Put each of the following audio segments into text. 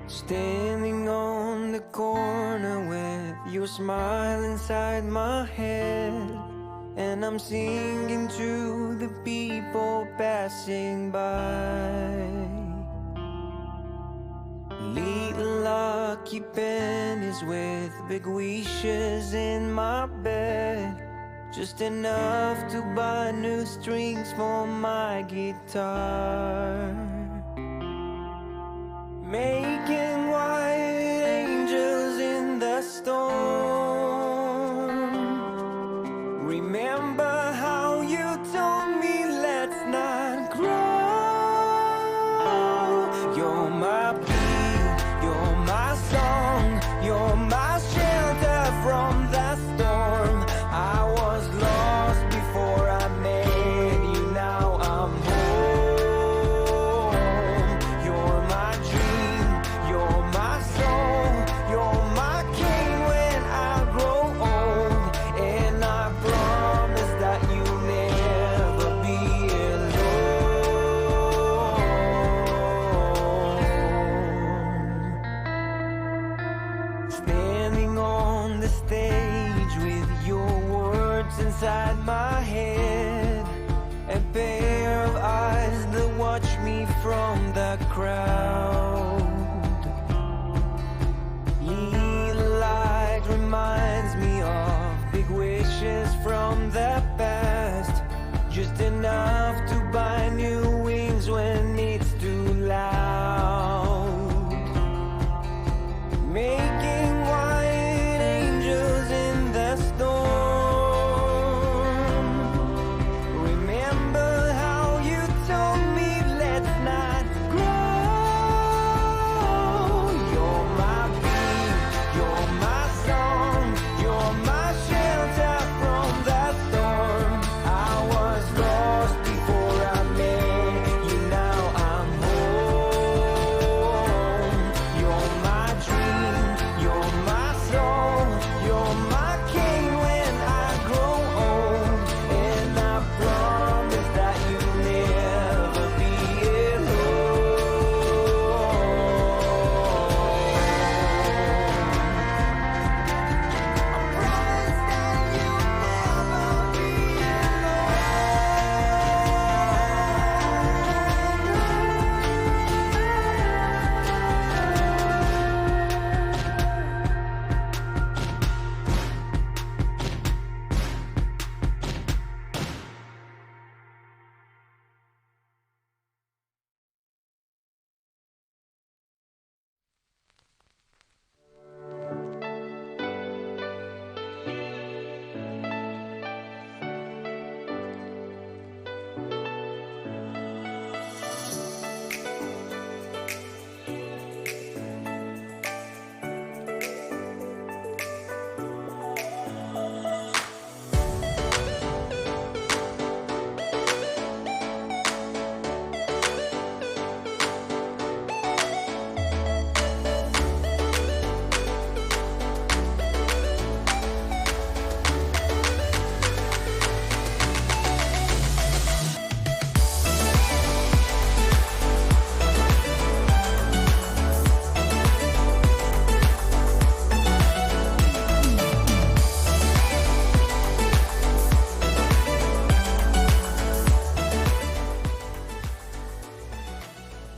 Standing on the corner with your smile inside my head, and I'm singing to the people passing by. Little lucky pennies with big wishes in my bed, just enough to buy new strings for my guitar. Making white angels in the storm. Remember how you told me let's not grow. You're my beat, you're my song, you're my shelter from the storm. I was lost before I met you, now I'm home. You're my dream, you're my soul, you're my king when I grow old. And I promise that you'll never be alone. Standing on the stage with your words inside my head, a pair of eyes that watch me from the crowd. Little light reminds me of big wishes from the past, just enough to buy new wings when it's too loud. Making white angels in the storm. Remember how you told me let's not grow. You're my beat, you're my song, you're my shelter from the storm. I was lost before I met you, now I'm home. You're my dream, you're my soul, you're my king when I grow old. And I promise that you'll never be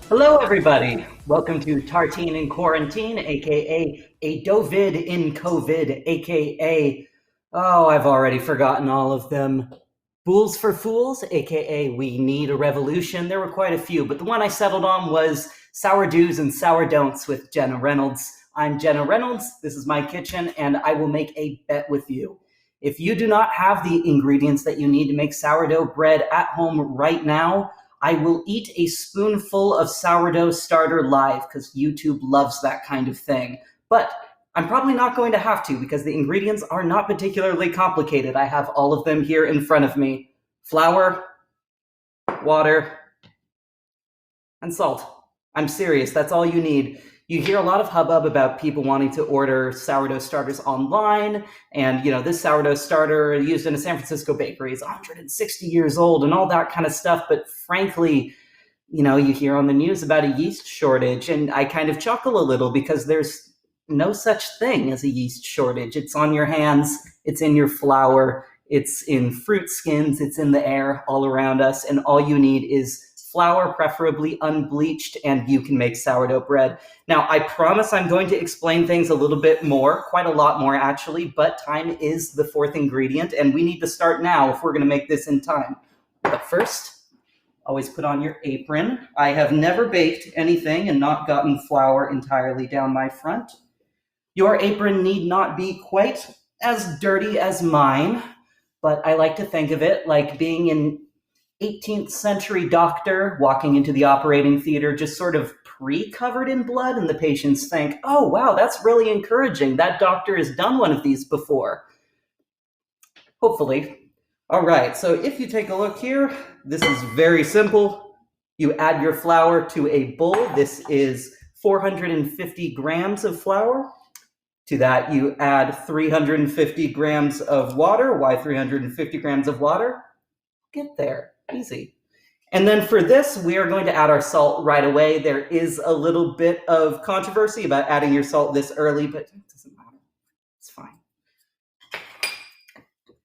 Hello, everybody. Welcome to Tartine in Quarantine, aka a Dovid in COVID, aka, oh, I've already forgotten all of them. Fools for Fools, aka We Need a Revolution. There were quite a few, but the one I settled on was Sourdo's and Sourdon'ts with Jenna Reynolds. I'm Jenna Reynolds, this is my kitchen, and I will make a bet with you. If you do not have the ingredients that you need to make sourdough bread at home right now, I will eat a spoonful of sourdough starter live because YouTube loves that kind of thing. But I'm probably not going to have to because the ingredients are not particularly complicated. I have all of them here in front of me. Flour, water, and salt. I'm serious, that's all you need. You hear a lot of hubbub about people wanting to order sourdough starters online, and this sourdough starter used in a San Francisco bakery is 160 years old and all that kind of stuff. But frankly, you hear on the news about a yeast shortage, and I kind of chuckle a little because there's no such thing as a yeast shortage. It's on your hands, it's in your flour, it's in fruit skins, it's in the air all around us, and all you need is flour, preferably unbleached, and you can make sourdough bread. Now, I promise I'm going to explain things a little bit more, quite a lot more actually, but time is the fourth ingredient, and we need to start now if we're going to make this in time. But first, always put on your apron. I have never baked anything and not gotten flour entirely down my front. Your apron need not be quite as dirty as mine, but I like to think of it like being an 18th century doctor walking into the operating theater just sort of pre-covered in blood, and the patients think, oh wow, that's really encouraging. That doctor has done one of these before. Hopefully. All right, so if you take a look here, this is very simple. You add your flour to a bowl. This is 450 grams of flour. To that, you add 350 grams of water. Why 350 grams of water? Get there. Easy. And then for this, we are going to add our salt right away. There is a little bit of controversy about adding your salt this early, but it doesn't matter. It's fine.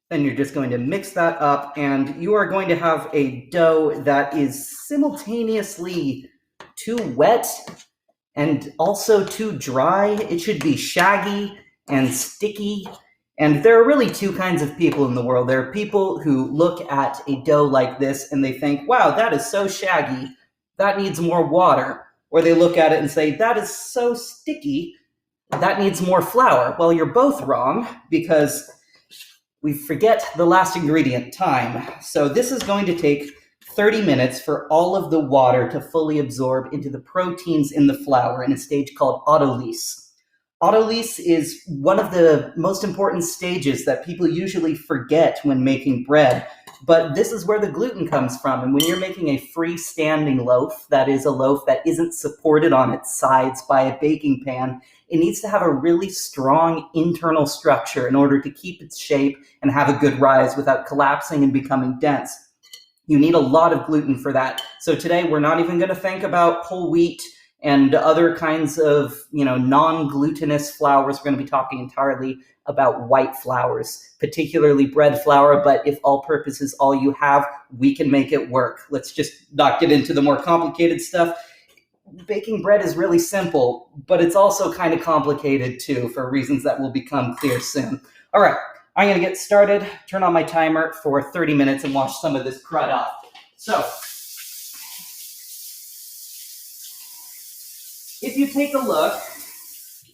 Then you're just going to mix that up, and you are going to have a dough that is simultaneously too wet and also too dry. It should be shaggy and sticky. And there are really two kinds of people in the world. There are people who look at a dough like this and they think, wow, that is so shaggy, that needs more water. Or they look at it and say, that is so sticky, that needs more flour. Well, you're both wrong, because we forget the last ingredient, time. So this is going to take 30 minutes for all of the water to fully absorb into the proteins in the flour in a stage called autolysis. Autolysis is one of the most important stages that people usually forget when making bread, but this is where the gluten comes from. And when you're making a freestanding loaf, that is a loaf that isn't supported on its sides by a baking pan, it needs to have a really strong internal structure in order to keep its shape and have a good rise without collapsing and becoming dense. You need a lot of gluten for that. So today we're not even going to think about whole wheat and other kinds of, non-glutinous flours. We're going to be talking entirely about white flours, particularly bread flour, but if all-purpose is all you have, we can make it work. Let's just not get into the more complicated stuff. Baking bread is really simple, but it's also kind of complicated too, for reasons that will become clear soon. All right, I'm going to get started, turn on my timer for 30 minutes and wash some of this crud off. So, if you take a look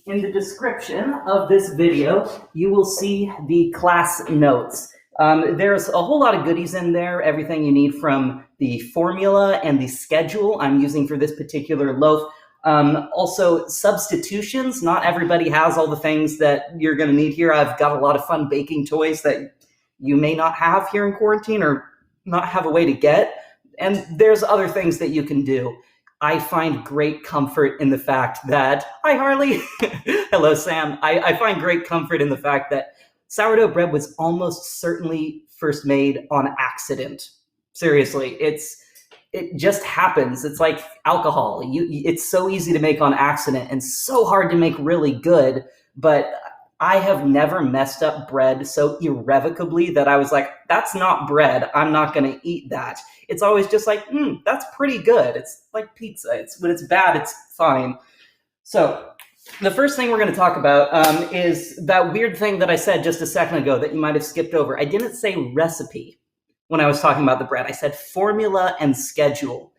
in the description of this video, you will see the class notes. There's a whole lot of goodies in there, everything you need from the formula and the schedule I'm using for this particular loaf. Also, substitutions. Not everybody has all the things that you're going to need here. I've got a lot of fun baking toys that you may not have here in quarantine or not have a way to get. And there's other things that you can do. I find great comfort in the fact that, hi Harley, hello Sam, I find great comfort in the fact that sourdough bread was almost certainly first made on accident. Seriously, it just happens. It's like alcohol. It's so easy to make on accident and so hard to make really good, but I have never messed up bread so irrevocably that I was like, that's not bread, I'm not gonna eat that. It's always just like, that's pretty good. It's like pizza. When it's bad, it's fine. So the first thing we're going to talk about is that weird thing that I said just a second ago that you might have skipped over. I didn't say recipe when I was talking about the bread. I said formula and schedule.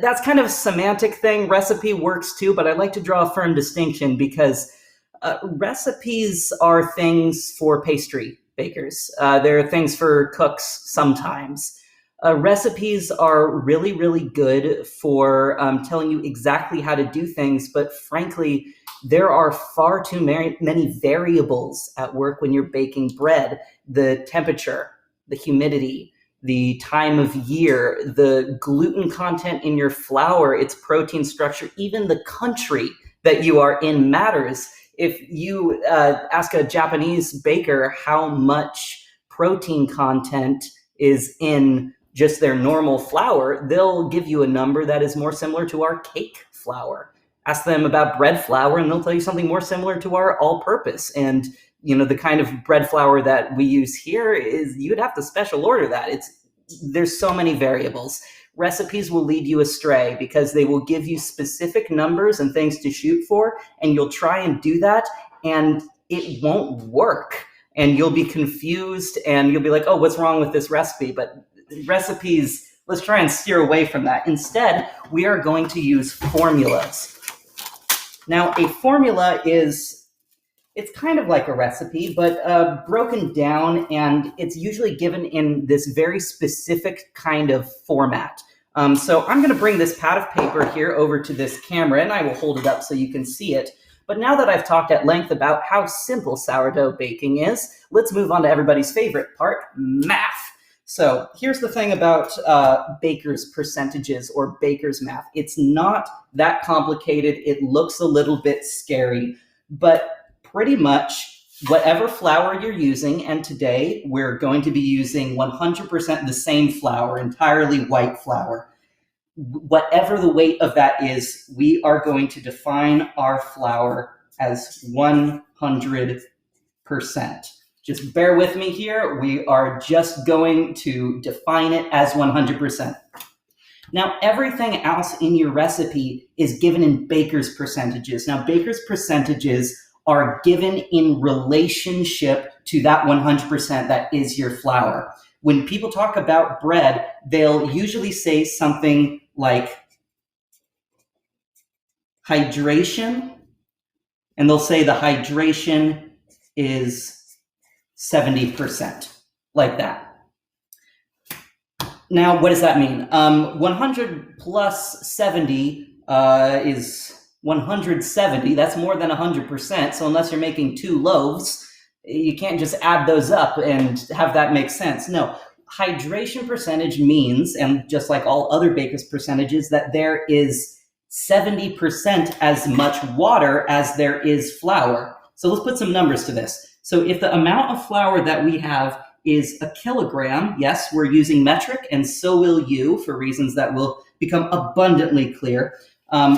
That's kind of a semantic thing. Recipe works too, but I like to draw a firm distinction because recipes are things for pastry bakers. They're things for cooks sometimes. Recipes are really, really good for telling you exactly how to do things, but frankly, there are far too many variables at work when you're baking bread. The temperature, the humidity, the time of year, the gluten content in your flour, its protein structure, even the country that you are in matters. If you ask a Japanese baker how much protein content is in just their normal flour, they'll give you a number that is more similar to our cake flour. Ask them about bread flour, and they'll tell you something more similar to our all-purpose. And the kind of bread flour that we use here is you'd have to special order that. There's so many variables. Recipes will lead you astray because they will give you specific numbers and things to shoot for, and you'll try and do that, and it won't work. And you'll be confused, and you'll be like, oh, what's wrong with this recipe? But recipes, let's try and steer away from that. Instead, we are going to use formulas. Now, a formula it's kind of like a recipe, but broken down, and it's usually given in this very specific kind of format. So I'm going to bring this pad of paper here over to this camera, and I will hold it up so you can see it. But now that I've talked at length about how simple sourdough baking is, let's move on to everybody's favorite part, math. So here's the thing about baker's percentages or baker's math. It's not that complicated. It looks a little bit scary, but pretty much whatever flour you're using, and today we're going to be using 100% the same flour, entirely white flour. Whatever the weight of that is, we are going to define our flour as 100%. Just bear with me here. We are just going to define it as 100%. Now, everything else in your recipe is given in baker's percentages. Now, baker's percentages are given in relationship to that 100% that is your flour. When people talk about bread, they'll usually say something like hydration, and they'll say the hydration is 70%, like that. Now, what does that mean? 100 plus 70 is 170. That's more than 100%. So unless you're making 2 loaves, you can't just add those up and have that make sense. No, hydration percentage means, and just like all other baker's percentages, that there is 70% as much water as there is flour. So let's put some numbers to this. So if the amount of flour that we have is a kilogram, yes, we're using metric, and so will you for reasons that will become abundantly clear.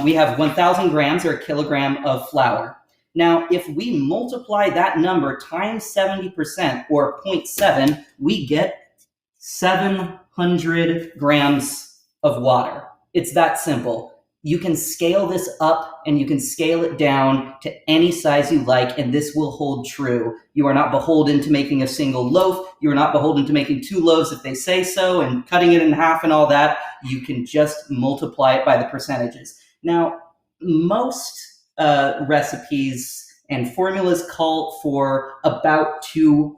We have 1,000 grams or a kilogram of flour. Now, if we multiply that number times 70% or 0.7, we get 700 grams of water. It's that simple. You can scale this up and you can scale it down to any size you like, and this will hold true. You are not beholden to making a single loaf. You are not beholden to making 2 loaves if they say so and cutting it in half and all that. You can just multiply it by the percentages. Now, most recipes and formulas call for about 2%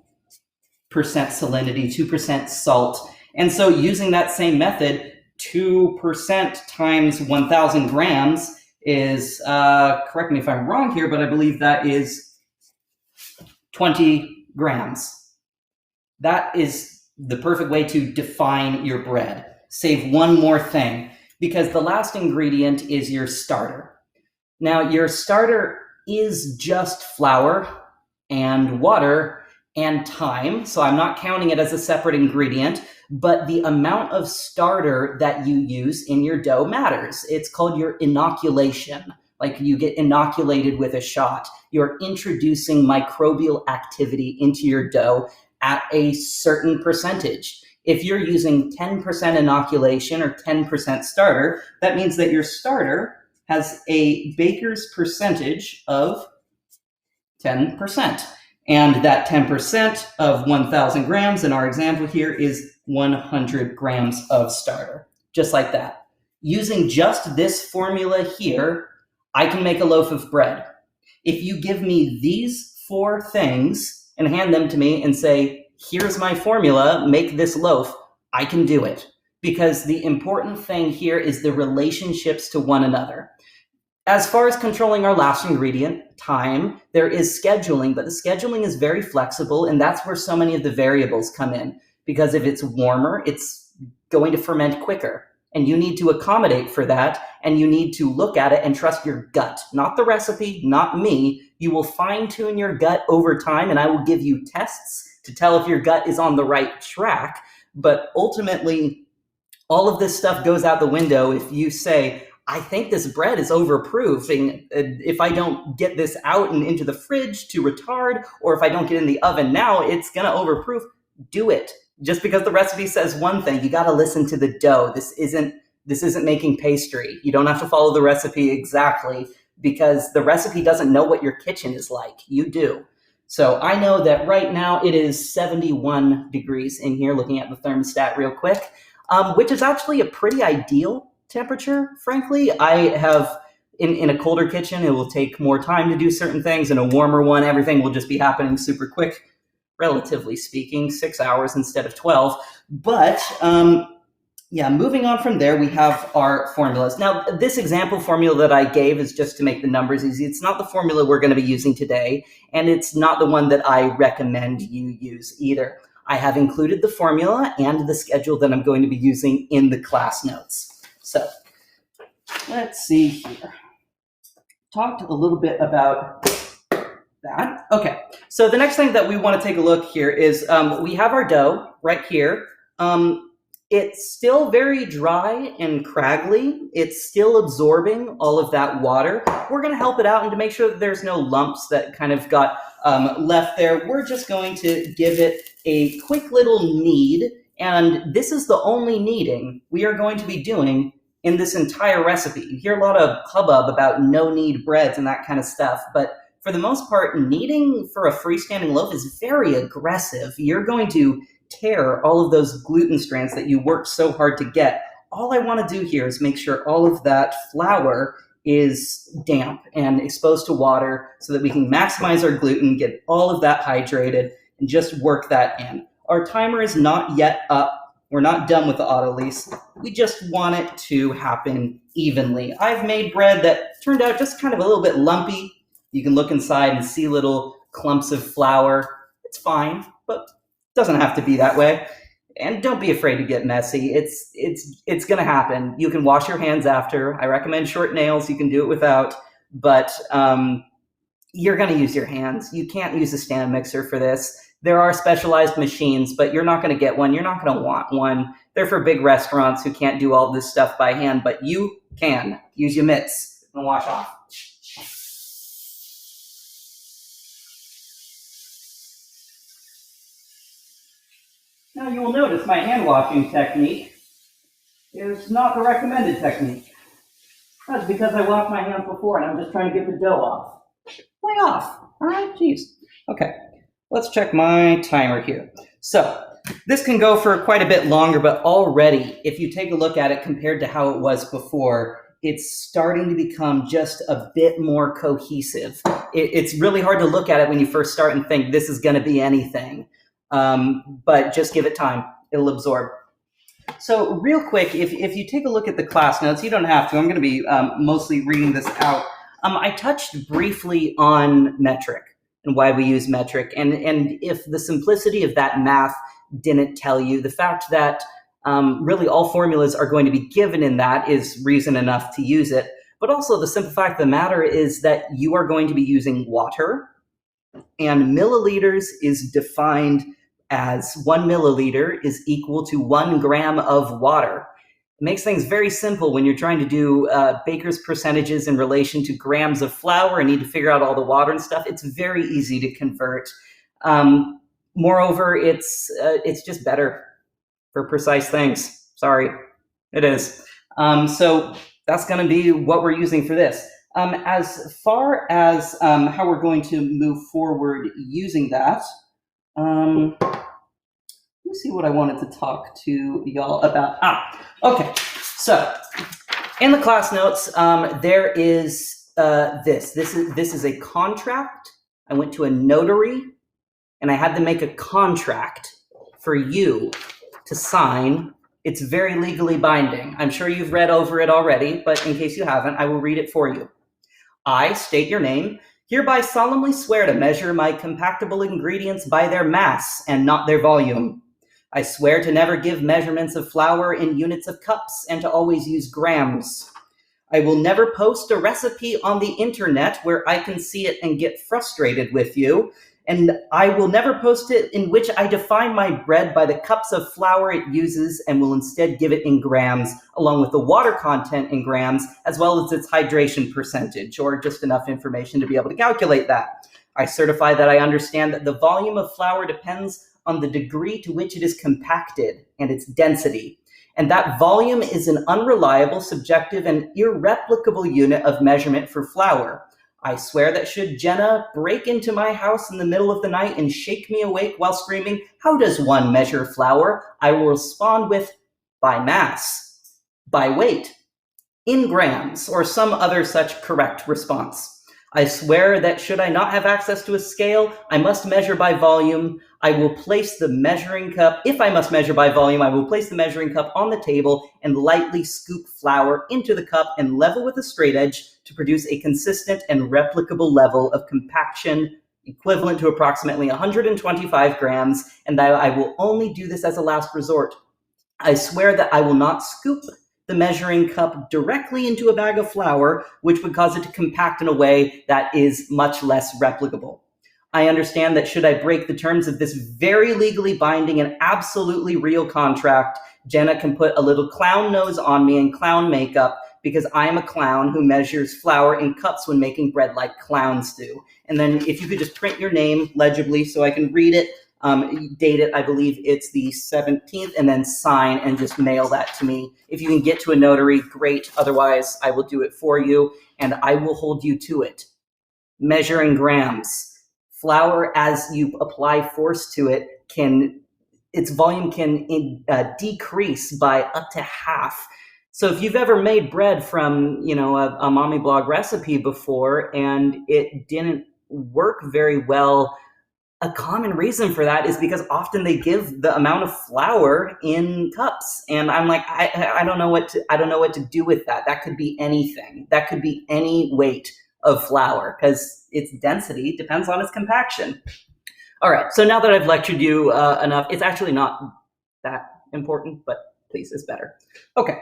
salinity, 2% salt. And so using that same method, 2% times 1,000 grams is, correct me if I'm wrong here, but I believe that is 20 grams. That is the perfect way to define your bread. Save one more thing, because the last ingredient is your starter. Now, your starter is just flour and water and thyme, so I'm not counting it as a separate ingredient, but the amount of starter that you use in your dough matters. It's called your inoculation, like you get inoculated with a shot. You're introducing microbial activity into your dough at a certain percentage. If you're using 10% inoculation or 10% starter, that means that your starter has a baker's percentage of 10%. And that 10% of 1,000 grams in our example here is 100 grams of starter, just like that. Using just this formula here, I can make a loaf of bread. If you give me these 4 things and hand them to me and say, here's my formula, make this loaf, I can do it. Because the important thing here is the relationships to one another. As far as controlling our last ingredient, thyme, there is scheduling, but the scheduling is very flexible, and that's where so many of the variables come in. Because if it's warmer, it's going to ferment quicker. And you need to accommodate for that, and you need to look at it and trust your gut, not the recipe, not me. You will fine-tune your gut over time, and I will give you tests to tell if your gut is on the right track. But ultimately, all of this stuff goes out the window if you say, I think this bread is overproof, and if I don't get this out and into the fridge to retard, or if I don't get in the oven now, it's gonna overproof. Do it. Just because the recipe says one thing, you got to listen to the dough. This isn't making pastry. You don't have to follow the recipe exactly because the recipe doesn't know what your kitchen is like. You do. So I know that right now it is 71 degrees in here, looking at the thermostat real quick, which is actually a pretty ideal temperature, frankly. I have, in a colder kitchen, it will take more time to do certain things. In a warmer one, everything will just be happening super quick. Relatively speaking, 6 hours instead of 12. But yeah, moving on from there, we have our formulas. Now, this example formula that I gave is just to make the numbers easy. It's not the formula we're going to be using today, and it's not the one that I recommend you use either. I have included the formula and the schedule that I'm going to be using in the class notes. So let's see here. Talked a little bit about that. Okay, so the next thing that we want to take a look here is we have our dough right here. It's still very dry and craggly. It's still absorbing all of that water. We're going to help it out, and to make sure that there's no lumps that kind of got left there, we're just going to give it a quick little knead, and this is the only kneading we are going to be doing in this entire recipe. You hear a lot of hubbub about no-knead breads and that kind of stuff, but for the most part, kneading for a freestanding loaf is very aggressive. You're going to tear all of those gluten strands that you worked so hard to get. All I want to do here is make sure all of that flour is damp and exposed to water so that we can maximize our gluten, get all of that hydrated, and just work that in. Our timer is not yet up. We're not done with the auto lease. We just want it to happen evenly. I've made bread that turned out just kind of a little bit lumpy. You can look inside and see little clumps of flour. It's fine, but it doesn't have to be that way. And don't be afraid to get messy. It's going to happen. You can wash your hands after. I recommend short nails. You can do it without, but you're going to use your hands. You can't use a stand mixer for this. There are specialized machines, but you're not going to get one. You're not going to want one. They're for big restaurants who can't do all this stuff by hand, but you can. Use your mitts and wash off. Now you will notice my hand washing technique is not the recommended technique. That's because I washed my hands before and I'm just trying to get the dough off. Lay off. All right, geez. Okay, let's check my timer here. So this can go for quite a bit longer, but already, if you take a look at it compared to how it was before, it's starting to become just a bit more cohesive. It's really hard to look at it when you first start and think this is going to be anything. But just give it time. It'll absorb. So real quick, if you take a look at the class notes, you don't have to. I'm going to be mostly reading this out. I touched briefly on metric and why we use metric. And if the simplicity of that math didn't tell you, the fact that really all formulas are going to be given in that is reason enough to use it. But also the simple fact of the matter is that you are going to be using water, and milliliters is defined as 1 milliliter is equal to 1 gram of water. It makes things very simple when you're trying to do baker's percentages in relation to grams of flour and need to figure out all the water and stuff. It's very easy to convert. Moreover, it's just better for precise things. Sorry, it is. So that's going to be what we're using for this. As far as how we're going to move forward using that, let me see what I wanted to talk to y'all about. Okay. So in the class notes, there is this. This is a contract. I went to a notary, and I had to make a contract for you to sign. It's very legally binding. I'm sure you've read over it already, but in case you haven't, I will read it for you. I state your name, hereby solemnly swear to measure my compactable ingredients by their mass and not their volume. I swear to never give measurements of flour in units of cups and to always use grams. I will never post a recipe on the internet where I can see it and get frustrated with you. And I will never post it in which I define my bread by the cups of flour it uses and will instead give it in grams, along with the water content in grams, as well as its hydration percentage, or just enough information to be able to calculate that. I certify that I understand that the volume of flour depends on the degree to which it is compacted and its density, and that volume is an unreliable, subjective, and irreplicable unit of measurement for flour. I swear that should Jenna break into my house in the middle of the night and shake me awake while screaming, "How does one measure flour?" I will respond with, by mass, by weight, in grams, or some other such correct response. I swear that should I not have access to a scale, I must measure by volume. I will place the measuring cup, if I must measure by volume, I will place the measuring cup on the table and lightly scoop flour into the cup and level with a straight edge to produce a consistent and replicable level of compaction equivalent to approximately 125 grams, and that I will only do this as a last resort. I swear that I will not scoop the measuring cup directly into a bag of flour, which would cause it to compact in a way that is much less replicable. I understand that should I break the terms of this very legally binding and absolutely real contract, Jenna can put a little clown nose on me and clown makeup because I am a clown who measures flour in cups when making bread like clowns do. And then if you could just print your name legibly so I can read it, date it, I believe it's the 17th, and then sign and just mail that to me. If you can get to a notary, great. Otherwise, I will do it for you, and I will hold you to it. Measuring grams. Flour, as you apply force to it, its volume can decrease by up to half. So if you've ever made bread from, a mommy blog recipe before and it didn't work very well, a common reason for that is because often they give the amount of flour in cups, and I'm like, I don't know what to do with that. That could be anything. That could be any weight of flour because its density depends on its compaction. All right, so now that I've lectured you enough, it's actually not that important, but please, it's better. Okay.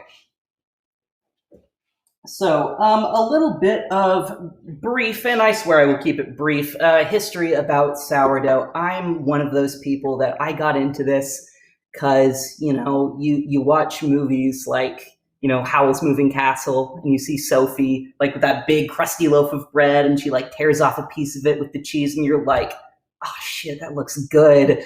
So a little bit of brief, and I swear I will keep it brief, history about sourdough. I'm one of those people that I got into this because, you watch movies like, Howl's Moving Castle, and you see Sophie like with that big crusty loaf of bread, and she like tears off a piece of it with the cheese, and you're like, oh shit, that looks good.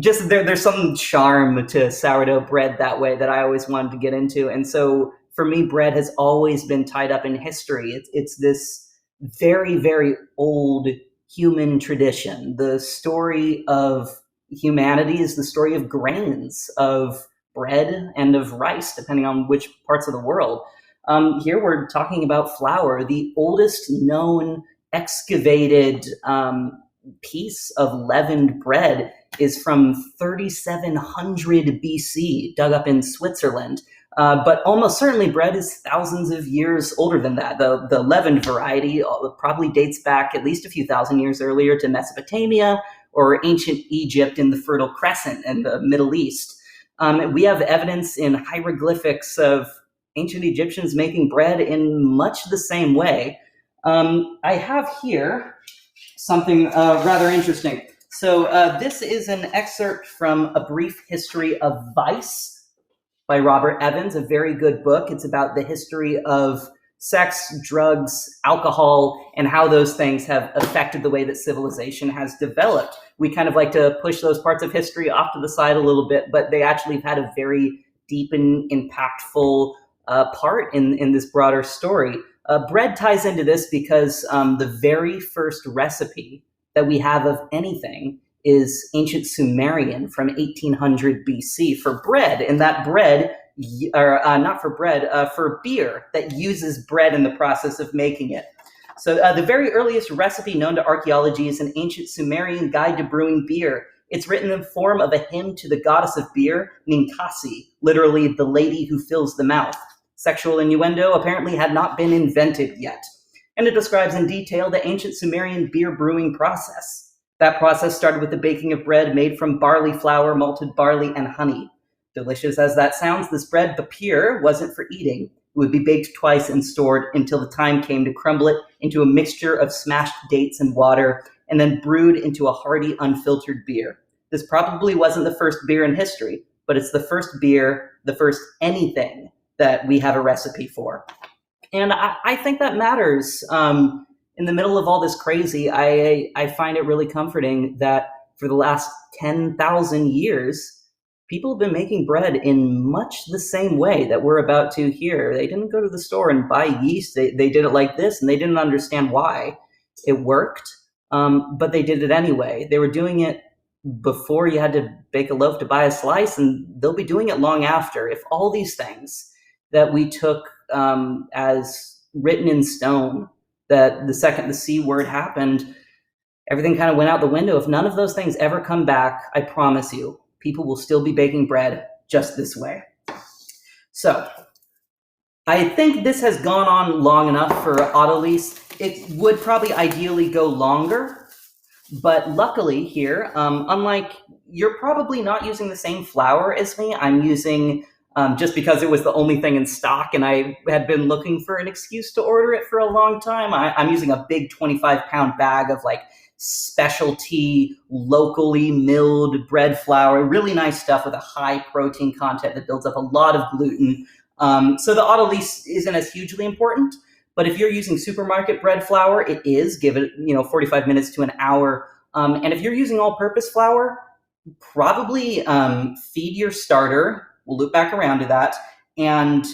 There's some charm to sourdough bread that way that I always wanted to get into. And so for me, bread has always been tied up in history. It's this very, very old human tradition. The story of humanity is the story of grains, of bread, and of rice, depending on which parts of the world. Here we're talking about flour, the oldest known excavated piece of leavened bread is from 3700 BC, dug up in Switzerland. But almost certainly bread is thousands of years older than that. The leavened variety probably dates back at least a few thousand years earlier to Mesopotamia or ancient Egypt in the Fertile Crescent and the Middle East. We have evidence in hieroglyphics of ancient Egyptians making bread in much the same way. I have here something rather interesting. So this is an excerpt from A Brief History of Vice by Robert Evans, a very good book. It's about the history of sex, drugs, alcohol, and how those things have affected the way that civilization has developed. We kind of like to push those parts of history off to the side a little bit, but they actually have had a very deep and impactful part in this broader story. Bread ties into this because the very first recipe that we have of anything is ancient Sumerian from 1800 BC for bread, and that bread, not for bread, for beer that uses bread in the process of making it. So the very earliest recipe known to archaeology is an ancient Sumerian guide to brewing beer. It's written in form of a hymn to the goddess of beer, Ninkasi, literally the lady who fills the mouth. Sexual innuendo apparently had not been invented yet. And it describes in detail the ancient Sumerian beer brewing process. That process started with the baking of bread made from barley flour, malted barley, and honey. Delicious as that sounds, this bread, bapir, wasn't for eating. It would be baked twice and stored until the time came to crumble it into a mixture of smashed dates and water, and then brewed into a hearty, unfiltered beer. This probably wasn't the first beer in history, but it's the first beer, the first anything that we have a recipe for. And I think that matters. In the middle of all this crazy, I find it really comforting that for the last 10,000 years, people have been making bread in much the same way that we're about to here. They didn't go to the store and buy yeast. They did it like this, and they didn't understand why it worked, but they did it anyway. They were doing it before you had to bake a loaf to buy a slice, and they'll be doing it long after. If all these things that we took as written in stone, that the second the C word happened, everything kind of went out the window. If none of those things ever come back, I promise you, people will still be baking bread just this way. So I think this has gone on long enough for Autolyse. It would probably ideally go longer, but luckily here, unlike, you're probably not using the same flour as me. I'm using, just because it was the only thing in stock and I had been looking for an excuse to order it for a long time, I'm using a big 25-pound bag of like specialty, locally milled bread flour, really nice stuff with a high protein content that builds up a lot of gluten. So the Autolyse isn't as hugely important, but if you're using supermarket bread flour, it is. Give it 45 minutes to an hour. And if you're using all-purpose flour, probably feed your starter. We'll loop back around to that, and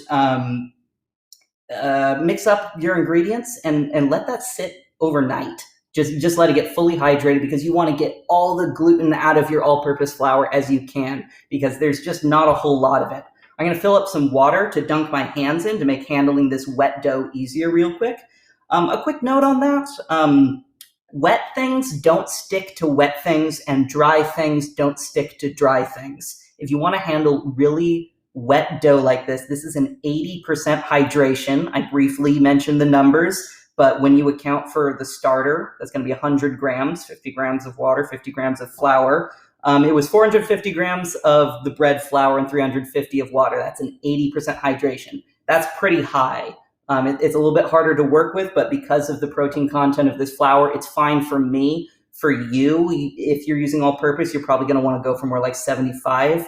mix up your ingredients and let that sit overnight. Just let it get fully hydrated, because you want to get all the gluten out of your all-purpose flour as you can, because there's just not a whole lot of it. I'm going to fill up some water to dunk my hands in to make handling this wet dough easier real quick. A quick note on that. Wet things don't stick to wet things, and dry things don't stick to dry things. If you want to handle really wet dough like this is an 80% hydration. I briefly mentioned the numbers, but when you account for the starter, that's going to be 100 grams, 50 grams of water, 50 grams of flour. It was 450 grams of the bread flour and 350 of water. That's an 80% hydration. That's pretty high. It's a little bit harder to work with, but because of the protein content of this flour, it's fine for me. For you, if you're using all-purpose, you're probably going to want to go for more like 75%,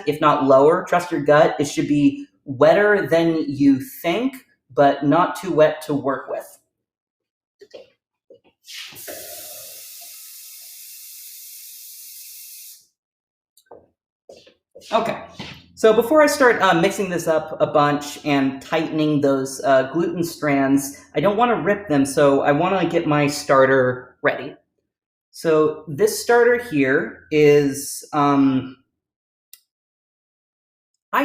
if not lower. Trust your gut. It should be wetter than you think, but not too wet to work with. Okay, so before I start mixing this up a bunch and tightening those gluten strands, I don't want to rip them, so I want to get my starter ready. So this starter here is, I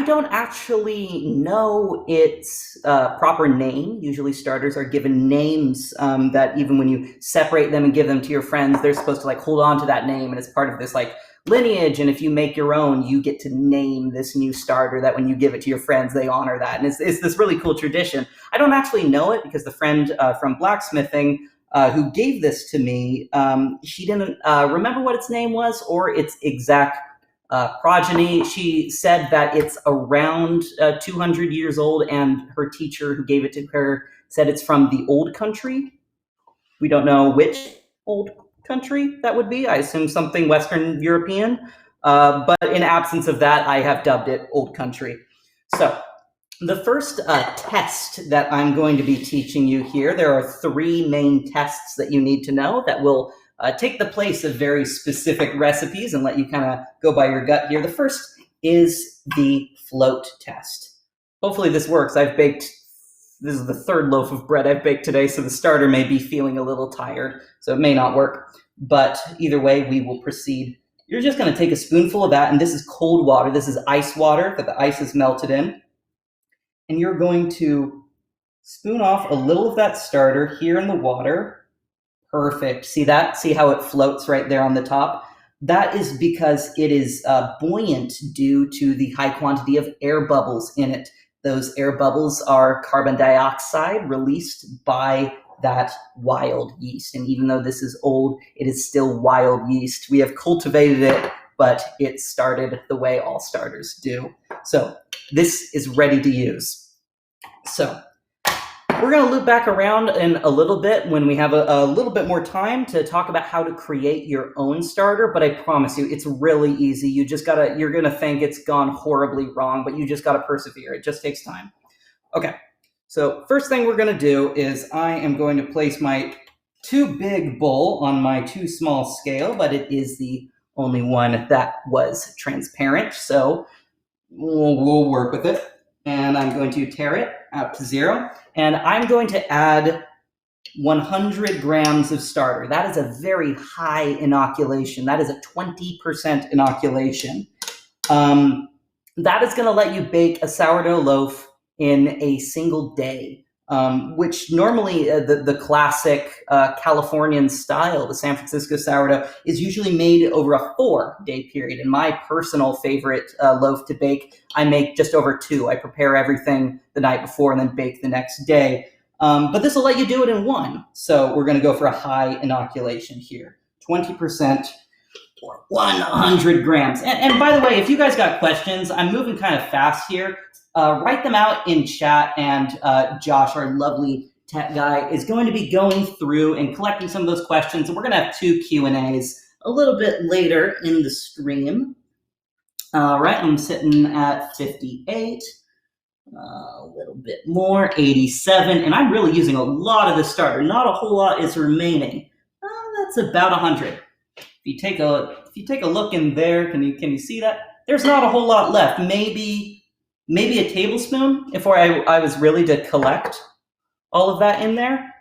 don't actually know its proper name. Usually starters are given names that even when you separate them and give them to your friends, they're supposed to like hold on to that name, and it's part of this like lineage. And if you make your own, you get to name this new starter that when you give it to your friends, they honor that. And it's this really cool tradition. I don't actually know it because the friend from blacksmithing who gave this to me, she didn't remember what its name was or its exact progeny. She said that it's around 200 years old, and her teacher who gave it to her said it's from the old country. We don't know which old country that would be. I assume something Western European, but in absence of that, I have dubbed it old country. So the first test that I'm going to be teaching you here, there are 3 main tests that you need to know that will take the place of very specific recipes and let you kind of go by your gut here. The first is the float test. Hopefully this works. This is the 3rd loaf of bread I've baked today, so the starter may be feeling a little tired, so it may not work. But either way, we will proceed. You're just going to take a spoonful of that, and this is cold water. This is ice water that the ice is melted in. And you're going to spoon off a little of that starter here in the water. Perfect. See that? See how it floats right there on the top? That is because it is buoyant due to the high quantity of air bubbles in it. Those air bubbles are carbon dioxide released by that wild yeast. And even though this is old, it is still wild yeast. We have cultivated it, but it started the way all starters do. So this is ready to use. So we're going to loop back around in a little bit when we have a little bit more time to talk about how to create your own starter, but I promise you, it's really easy. You're going to think it's gone horribly wrong, but you just got to persevere. It just takes time. Okay, so first thing we're going to do is I am going to place my too big bowl on my too small scale, but it is the only one that was transparent, so we'll work with it. And I'm going to tare it out to 0. And I'm going to add 100 grams of starter. That is a very high inoculation. That is a 20% inoculation. That is going to let you bake a sourdough loaf in a single day, which normally the classic Californian style, the San Francisco sourdough, is usually made over a 4-day period. And my personal favorite loaf to bake, I make just over 2. I prepare everything the night before and then bake the next day. But this will let you do it in 1. So we're going to go for a high inoculation here, 20% or 100 grams. And by the way, if you guys got questions, I'm moving kind of fast here. Write them out in chat, and Josh, our lovely tech guy, is going to be going through and collecting some of those questions. And we're going to have 2 Q&As a little bit later in the stream. All right, I'm sitting at 58, a little bit more, 87, and I'm really using a lot of the starter. Not a whole lot is remaining. That's about 100. If you take a look in there, can you see that? There's not a whole lot left. Maybe a tablespoon if I was really to collect all of that in there.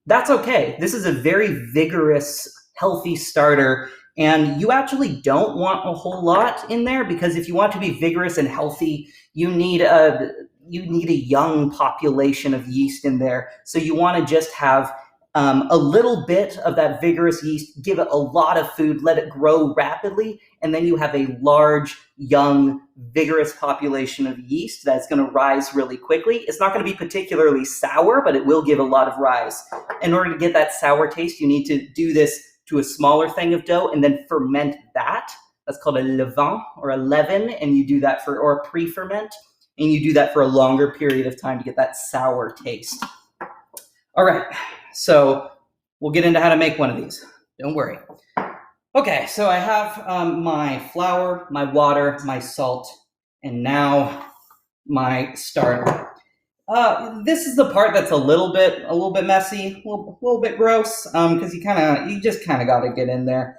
That's okay. This is a very vigorous, healthy starter, and you actually don't want a whole lot in there, because if you want to be vigorous and healthy, you need a young population of yeast in there. So you want to just have a little bit of that vigorous yeast, give it a lot of food, let it grow rapidly, and then you have a large, young, vigorous population of yeast that's going to rise really quickly. It's not going to be particularly sour, but it will give a lot of rise. In order to get that sour taste, you need to do this to a smaller thing of dough and then ferment that. That's called a levain or a leaven, and you do that or a pre-ferment, and you do that for a longer period of time to get that sour taste. All right. So we'll get into how to make one of these. Don't worry. Okay, so I have my flour, my water, my salt, and now my starter. This is the part that's a little bit messy, a little bit gross, because you just kind of got to get in there.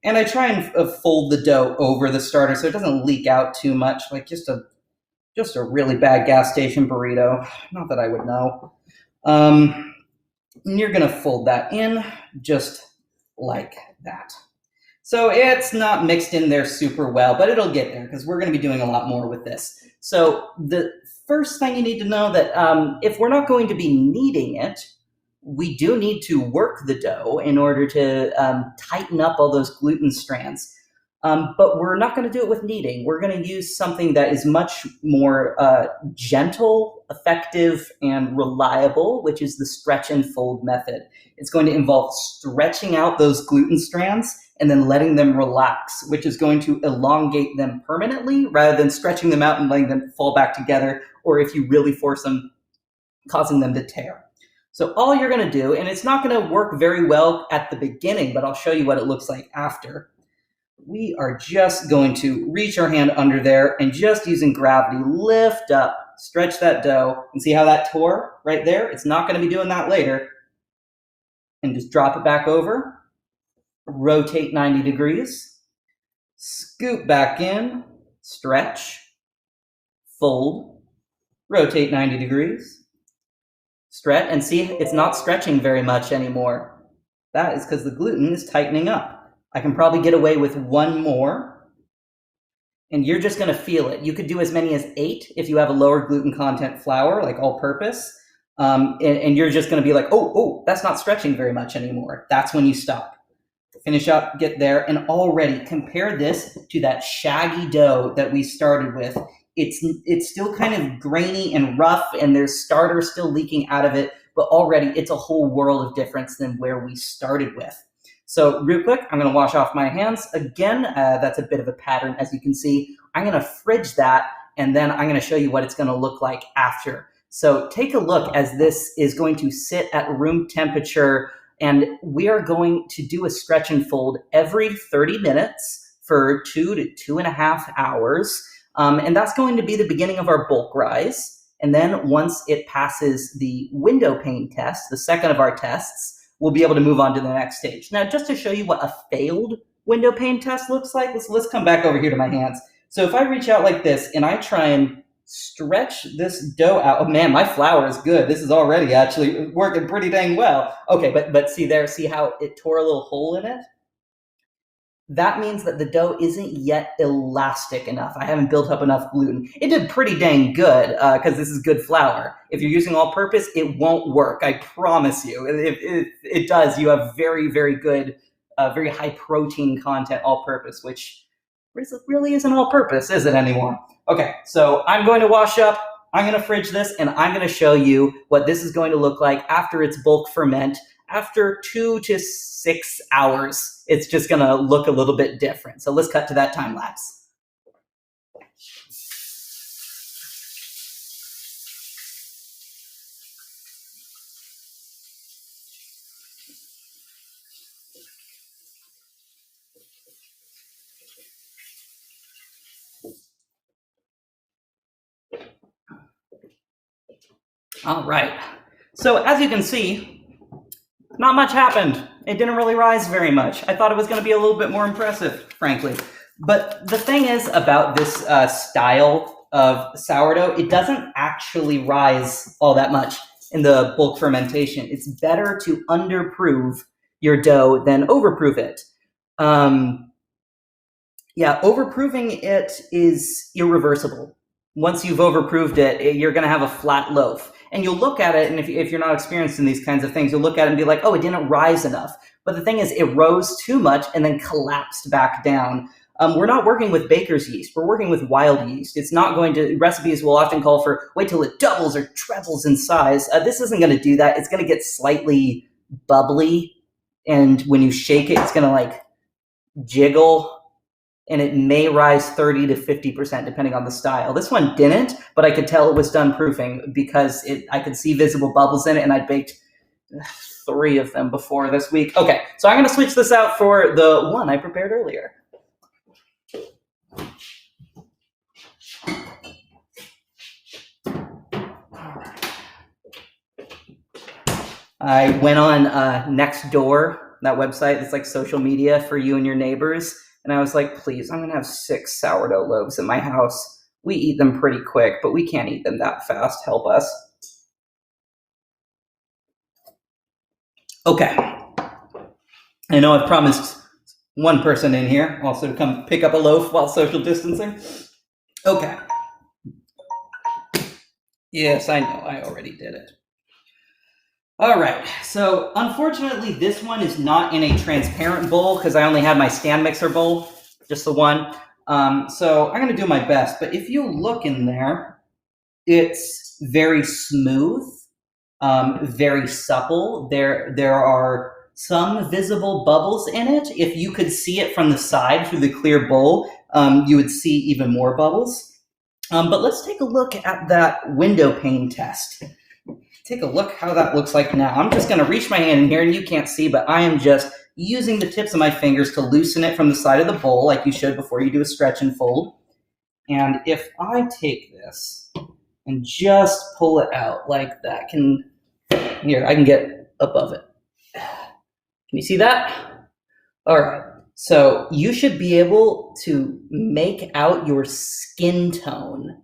And I try and fold the dough over the starter so it doesn't leak out too much, like just a really bad gas station burrito. Not that I would know. And you're going to fold that in just like that. So it's not mixed in there super well, but it'll get there because we're going to be doing a lot more with this. So the first thing you need to know that if we're not going to be kneading it, we do need to work the dough in order to tighten up all those gluten strands. But we're not going to do it with kneading. We're going to use something that is much more gentle, effective, and reliable, which is the stretch and fold method. It's going to involve stretching out those gluten strands and then letting them relax, which is going to elongate them permanently rather than stretching them out and letting them fall back together, or if you really force them, causing them to tear. So all you're going to do, and it's not going to work very well at the beginning, but I'll show you what it looks like after. We are just going to reach our hand under there and just using gravity, lift up, stretch that dough, and see how that tore right there? It's not going to be doing that later. And just drop it back over, rotate 90 degrees, scoop back in, stretch, fold, rotate 90 degrees, stretch, and see it's not stretching very much anymore. That is because the gluten is tightening up. I can probably get away with one more, and you're just going to feel it. You could do as many as 8 if you have a lower gluten content flour, like all purpose, and you're just going to be like, oh, that's not stretching very much anymore. That's when you stop. Finish up, get there, and already compare this to that shaggy dough that we started with. It's still kind of grainy and rough, and there's starter still leaking out of it, but already it's a whole world of difference than where we started with. So real quick, I'm going to wash off my hands again. That's a bit of a pattern, as you can see. I'm going to fridge that, and then I'm going to show you what it's going to look like after. So take a look, as this is going to sit at room temperature, and we are going to do a stretch and fold every 30 minutes for 2 to 2.5 hours. And that's going to be the beginning of our bulk rise. And then once it passes the window pane test, the second of our tests, we'll be able to move on to the next stage. Now, just to show you what a failed window pane test looks like, let's come back over here to my hands. So if I reach out like this and I try and stretch this dough out, oh man, my flour is good. This is already actually working pretty dang well. Okay, but see there, see how it tore a little hole in it? That means that the dough isn't yet elastic enough. I haven't built up enough gluten. It did pretty dang good because this is good flour. If you're using all-purpose, it won't work. I promise you. If it does, you have very, very good, very high protein content all-purpose, which really isn't all-purpose, is it anymore? Okay, so I'm going to wash up. I'm going to fridge this, and I'm going to show you what this is going to look like after it's bulk ferment. After 2 to 6 hours, it's just going to look a little bit different. So let's cut to that time lapse. All right. So as you can see, not much happened. It didn't really rise very much. I thought it was going to be a little bit more impressive, frankly. But the thing is about this style of sourdough, it doesn't actually rise all that much in the bulk fermentation. It's better to underproof your dough than overproof it. Yeah, overproofing it is irreversible. Once you've overproofed it, you're going to have a flat loaf. And you'll look at it, and if you're not experienced in these kinds of things, you'll look at it and be like, oh, it didn't rise enough. But the thing is, it rose too much and then collapsed back down. We're not working with baker's yeast. We're working with wild yeast. It's not going to, recipes will often call for, wait till it doubles or trebles in size. This isn't going to do that. It's going to get slightly bubbly. And when you shake it, it's going to like jiggle. And it may rise 30 to 50% depending on the style. This one didn't, but I could tell it was done proofing because I could see visible bubbles in it, and I baked 3 of them before this week. Okay, so I'm going to switch this out for the one I prepared earlier. I went on Nextdoor, that website. It's like social media for you and your neighbors. And I was like, please, I'm going to have 6 sourdough loaves in my house. We eat them pretty quick, but we can't eat them that fast. Help us. Okay. I know I've promised one person in here also to come pick up a loaf while social distancing. Okay. Yes, I know. I already did it. All right, so unfortunately, this one is not in a transparent bowl because I only had my stand mixer bowl, just the one. So I'm going to do my best. But if you look in there, it's very smooth, very supple. There are some visible bubbles in it. If you could see it from the side through the clear bowl, you would see even more bubbles. But let's take a look at that window pane test. Take a look how that looks like now. I'm just going to reach my hand in here, and you can't see, but I am just using the tips of my fingers to loosen it from the side of the bowl like you should before you do a stretch and fold. And if I take this and just pull it out like that, I can get above it. Can you see that? All right. So you should be able to make out your skin tone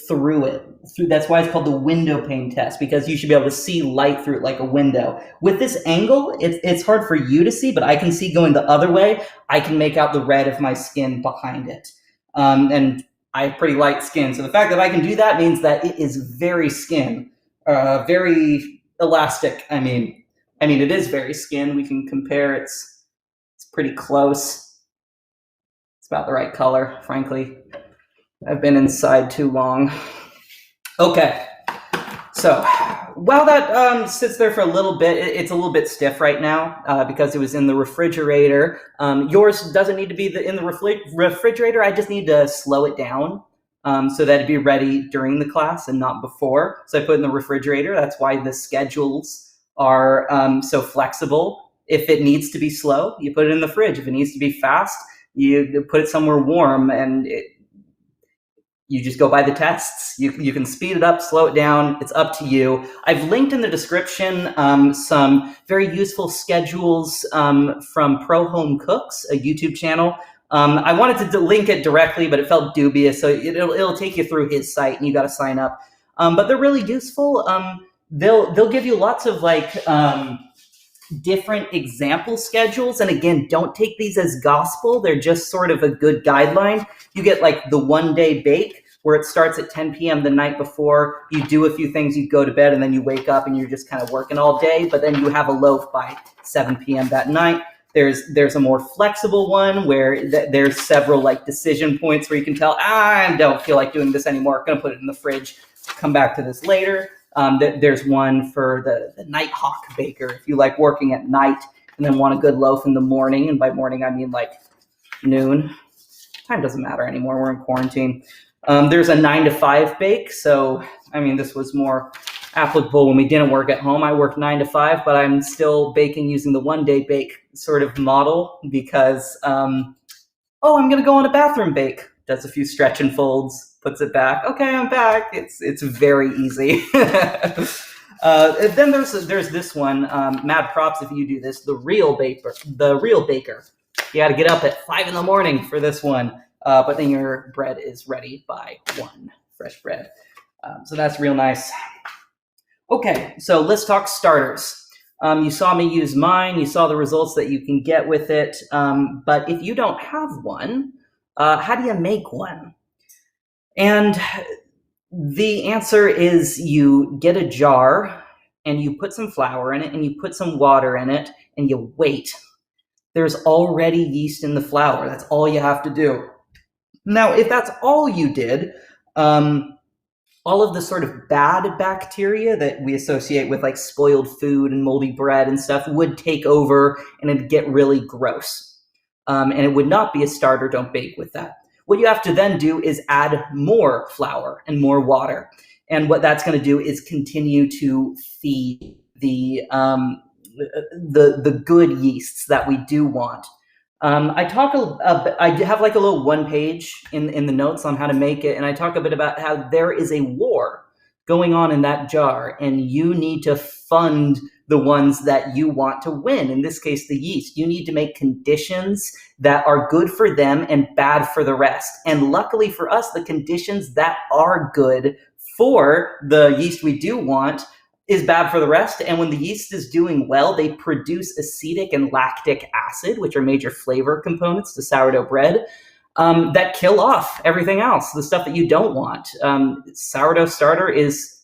through it. That's why it's called the window pane test, because you should be able to see light through it like a window. With this angle, it's hard for you to see, but I can see going the other way. I can make out the red of my skin behind it. And I have pretty light skin, so the fact that I can do that means that it is very skin, very elastic. I mean, it is very skin. We can compare. It's pretty close. It's about the right color, frankly. I've been inside too long. Okay, so While that sits there for a little bit, it's a little bit stiff right now because it was in the refrigerator. Yours doesn't need to be in the refrigerator. I just need to slow it down so that it'd be ready during the class and not before. So I put it in the refrigerator. That's why the schedules are so flexible. If it needs to be slow, you put it in the fridge. If it needs to be fast, you put it somewhere warm, and you just go by the tests. You can speed it up, slow it down. It's up to you. I've linked in the description some very useful schedules from Pro Home Cooks, a YouTube channel. I wanted to link it directly, but it felt dubious, so it'll take you through his site, and you got to sign up. But they're really useful. They'll give you lots of different example schedules, and again, don't take these as gospel. They're just sort of a good guideline. You get the 1-day bake, where it starts at 10 p.m. the night before. You do a few things, you go to bed, and then you wake up and you're just kind of working all day, but then you have a loaf by 7 p.m. that night. There's a more flexible one where there's several decision points where you can tell, I don't feel like doing this anymore, I'm gonna put it in the fridge, come back to this later. There's one for the night hawk baker, if you like working at night and then want a good loaf in the morning, and by morning I mean noon. Time doesn't matter anymore, we're in quarantine. There's a 9 to 5 bake, so I mean this was more applicable when we didn't work at home. I worked 9 to 5, but I'm still baking using the 1-day bake sort of model because I'm gonna go on a bathroom bake. Does a few stretch and folds, puts it back. Okay, I'm back. It's very easy. Then there's this one. Mad props if you do this. The real baker. You got to get up at 5 in the morning for this one. But then your bread is ready by 1. Fresh bread. So that's real nice. Okay, so let's talk starters. You saw me use mine. You saw the results that you can get with it. But if you don't have one, how do you make one? And the answer is you get a jar and you put some flour in it and you put some water in it and you wait. There's already yeast in the flour. That's all you have to do. Now, if that's all you did, all of the sort of bad bacteria that we associate with spoiled food and moldy bread and stuff would take over and it'd get really gross. And it would not be a starter. Don't bake with that. What you have to then do is add more flour and more water. And what that's going to do is continue to feed the good yeasts that we do want. I have a little 1-page in the notes on how to make it, and I talk a bit about how there is a war going on in that jar, and you need to fund the ones that you want to win. In this case, the yeast. You need to make conditions that are good for them and bad for the rest. And luckily for us, the conditions that are good for the yeast we do want is bad for the rest. And when the yeast is doing well, they produce acetic and lactic acid, which are major flavor components to sourdough bread, that kill off everything else, the stuff that you don't want. Sourdough starter is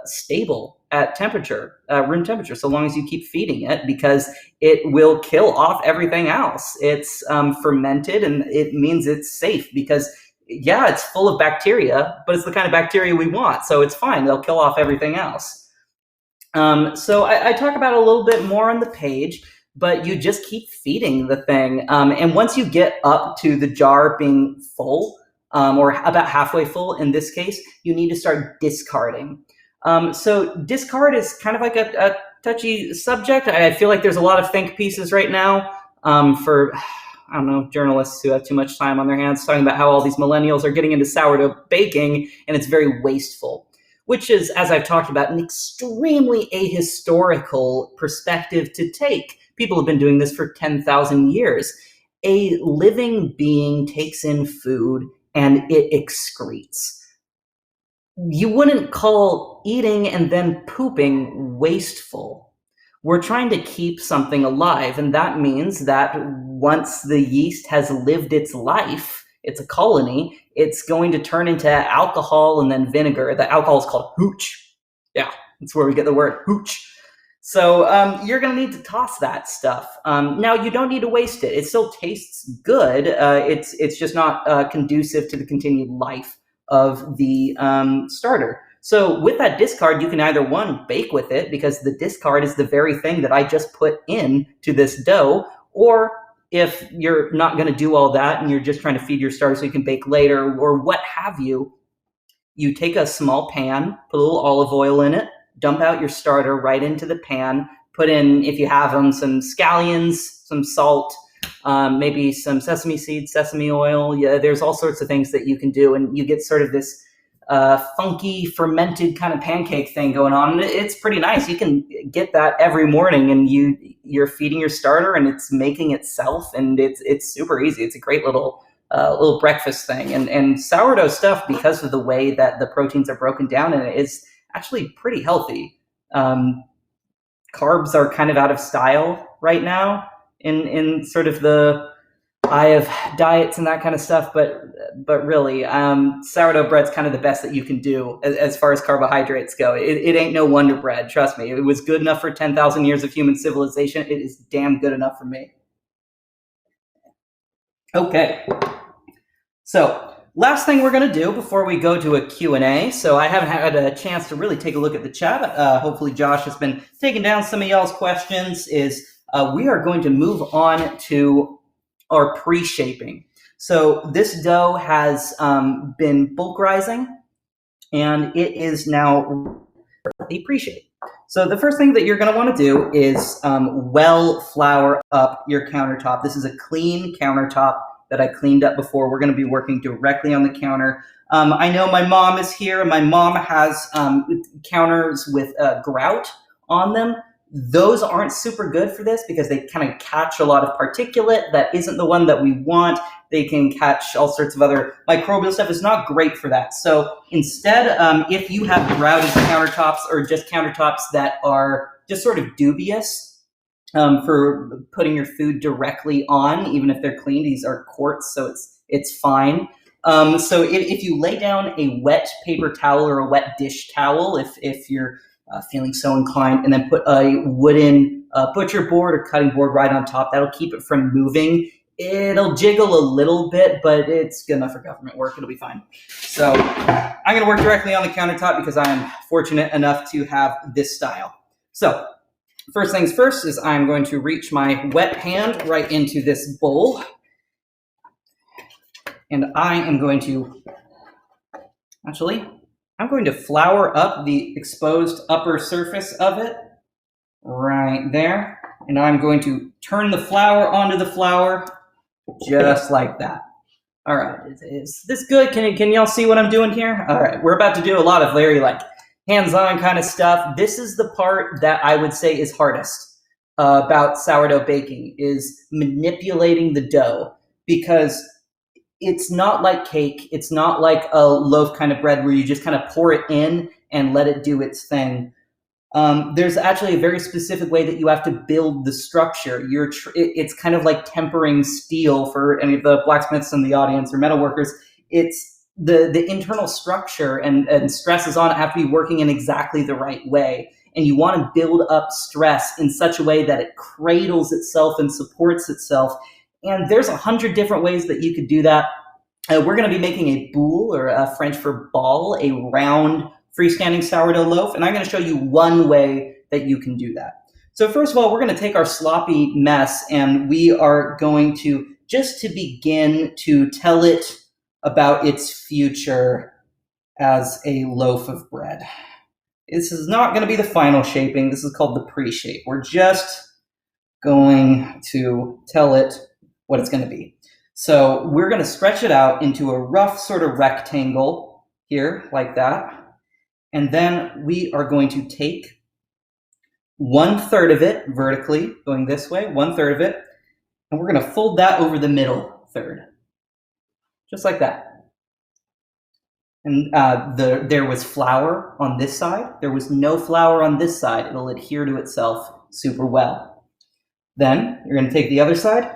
stable at temperature, room temperature, so long as you keep feeding it, because it will kill off everything else. It's fermented, and it means it's safe because, yeah, it's full of bacteria, but it's the kind of bacteria we want, so it's fine. They'll kill off everything else. So I talk about it a little bit more on the page, but you just keep feeding the thing. And once you get up to the jar being full, or about halfway full in this case, you need to start discarding. So discard is kind of like a touchy subject. I feel like there's a lot of think pieces right now for, I don't know, journalists who have too much time on their hands talking about how all these millennials are getting into sourdough baking, and it's very wasteful, which is, as I've talked about, an extremely ahistorical perspective to take. People have been doing this for 10,000 years. A living being takes in food and it excretes. You wouldn't call eating and then pooping wasteful. We're trying to keep something alive, and that means that once the yeast has lived its life, it's a colony, it's going to turn into alcohol and then vinegar. The alcohol is called hooch. Yeah, that's where we get the word hooch. So you're going to need to toss that stuff. Now, you don't need to waste it. It still tastes good. It's just not conducive to the continued life of the starter. So with that discard, you can either one, bake with it because the discard is the very thing that I just put in to this dough, or if you're not going to do all that and you're just trying to feed your starter so you can bake later or what have you, you take a small pan, put a little olive oil in it, dump out your starter right into the pan, put in, if you have them, some scallions, some salt, maybe some sesame seeds, sesame oil. Yeah, there's all sorts of things that you can do, and you get sort of this funky fermented kind of pancake thing going on. It's pretty nice. You can get that every morning, and you're feeding your starter, and it's making itself, and it's super easy. It's a great little breakfast thing. And sourdough stuff, because of the way that the proteins are broken down in it, is actually pretty healthy. Carbs are kind of out of style right now in sort of the eye of diets and that kind of stuff, but really, sourdough bread's kind of the best that you can do as far as carbohydrates go. It ain't no Wonder Bread, trust me. It was good enough for 10,000 years of human civilization. It is damn good enough for me. Okay, so last thing we're going to do before we go to a Q&A. So I haven't had a chance to really take a look at the chat. Hopefully Josh has been taking down some of y'all's questions. We are going to move on to our pre-shaping. So this dough has been bulk rising, and it is now a pre-shape. So the first thing that you're going to want to do is well flour up your countertop. This is a clean countertop that I cleaned up before. We're going to be working directly on the counter. I know my mom is here, and my mom has counters with grout on them. Those aren't super good for this because they kind of catch a lot of particulate that isn't the one that we want. They can catch all sorts of other microbial stuff. It's not great for that. So instead, if you have grouted countertops or just countertops that are just sort of dubious for putting your food directly on, even if they're clean, these are quartz, so it's fine. So if you lay down a wet paper towel or a wet dish towel, if you're feeling so inclined, and then put a wooden butcher board or cutting board right on top. That'll keep it from moving. It'll jiggle a little bit, but it's good enough for government work. It'll be fine. So I'm going to work directly on the countertop because I'm fortunate enough to have this style. So first things first is I'm going to reach my wet hand right into this bowl, and I am going to I'm going to flour up the exposed upper surface of it right there. And I'm going to turn the flour onto the flour just like that. All right, is this good? Can y'all see what I'm doing here? All right, we're about to do a lot of very hands-on kind of stuff. This is the part that I would say is hardest about sourdough baking, is manipulating the dough, because it's not like cake. It's not like a loaf kind of bread where you just kind of pour it in and let it do its thing. There's actually a very specific way that you have to build the structure. It's kind of like tempering steel for any of the blacksmiths in the audience or metalworkers. It's the internal structure and stresses on it have to be working in exactly the right way. And you want to build up stress in such a way that it cradles itself and supports itself. And there's 100 different ways that you could do that. We're going to be making a boule, or French for ball, a round freestanding sourdough loaf. And I'm going to show you one way that you can do that. So first of all, we're going to take our sloppy mess, and we are going to, just to begin to tell it about its future as a loaf of bread. This is not going to be the final shaping. This is called the pre-shape. We're just going to tell it what it's going to be. So we're going to stretch it out into a rough sort of rectangle here, like that. And then we are going to take 1/3 of it vertically, going this way, 1/3 of it, and we're going to fold that over the middle third, just like that. And there was flour on this side. There was no flour on this side. It'll adhere to itself super well. Then you're going to take the other side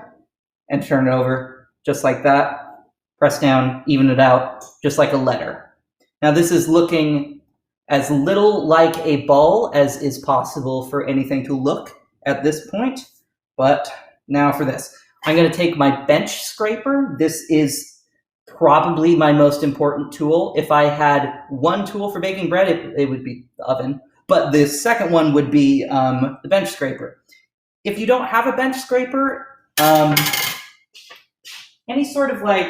and turn it over just like that. Press down, even it out, just like a letter. Now this is looking as little like a ball as is possible for anything to look at this point. But now for this. I'm going to take my bench scraper. This is probably my most important tool. If I had one tool for baking bread, it would be the oven. But the second one would be the bench scraper. If you don't have a bench scraper, any sort of I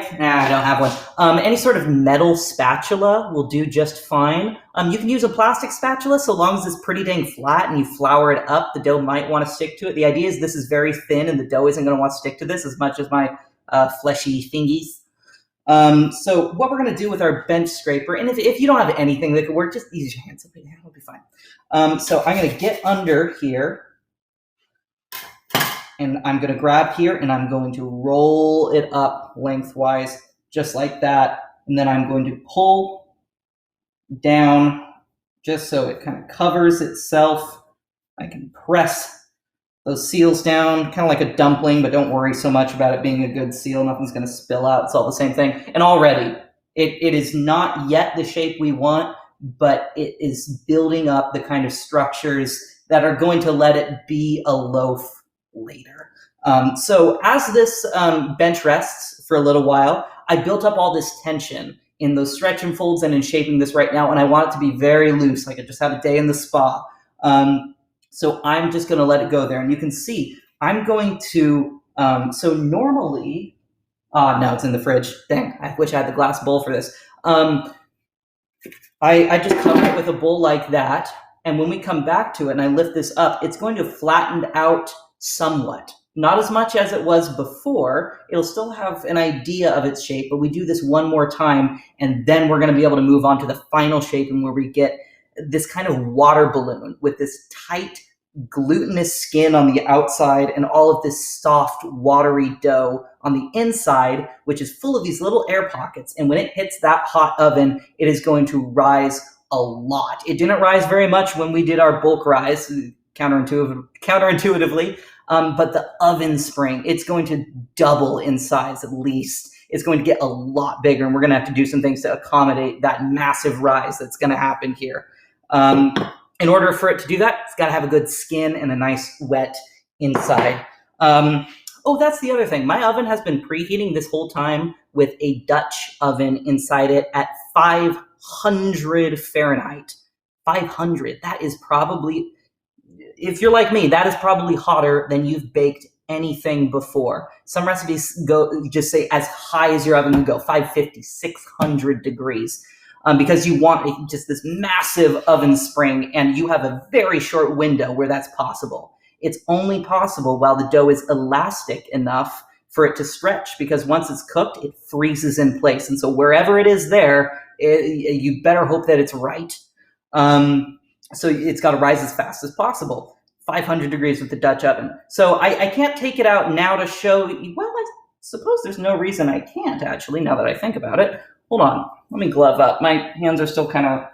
don't have one. Any sort of metal spatula will do just fine. You can use a plastic spatula so long as it's pretty dang flat and you flour it up. The dough might want to stick to it. The idea is this is very thin and the dough isn't going to want to stick to this as much as my fleshy thingies. So what we're going to do with our bench scraper, and if you don't have anything that could work, just use your hands. It'll be fine. So I'm going to get under here. And I'm going to grab here and I'm going to roll it up lengthwise, just like that. And then I'm going to pull down just so it kind of covers itself. I can press those seals down, kind of like a dumpling, but don't worry so much about it being a good seal. Nothing's going to spill out. It's all the same thing. And already, it is not yet the shape we want, but it is building up the kind of structures that are going to let it be a loaf later. So as this bench rests for a little while, I built up all this tension in those stretch and folds and in shaping this right now, and I want it to be very loose, like I just had a day in the spa. So I'm just going to let it go there, and you can see I'm going to, so normally, no, it's in the fridge. Dang, I wish I had the glass bowl for this. I just cover it with a bowl like that, and when we come back to it and I lift this up, it's going to flatten out somewhat. Not as much as it was before. It'll still have an idea of its shape, but we do this one more time, and then we're going to be able to move on to the final shaping where we get this kind of water balloon with this tight, glutinous skin on the outside and all of this soft, watery dough on the inside, which is full of these little air pockets. And when it hits that hot oven, it is going to rise a lot. It didn't rise very much when we did our bulk rise, counterintuitively. But the oven spring, it's going to double in size at least. It's going to get a lot bigger, and we're going to have to do some things to accommodate that massive rise that's going to happen here. In order for it to do that, it's got to have a good skin and a nice wet inside. Oh, that's the other thing. My oven has been preheating this whole time with a Dutch oven inside it at 500 Fahrenheit. 500. That is probably... If you're like me, that is probably hotter than you've baked anything before. Some recipes just say as high as your oven can go, 550, 600 degrees, because you want just this massive oven spring, and you have a very short window where that's possible. It's only possible while the dough is elastic enough for it to stretch, because once it's cooked, it freezes in place. And so wherever it is there, you better hope that it's right. So it's got to rise as fast as possible. 500 degrees with the Dutch oven. So I can't take it out now to show you. Well, I suppose there's no reason I can't, actually, now that I think about it. Hold on. Let me glove up. My hands are still kind of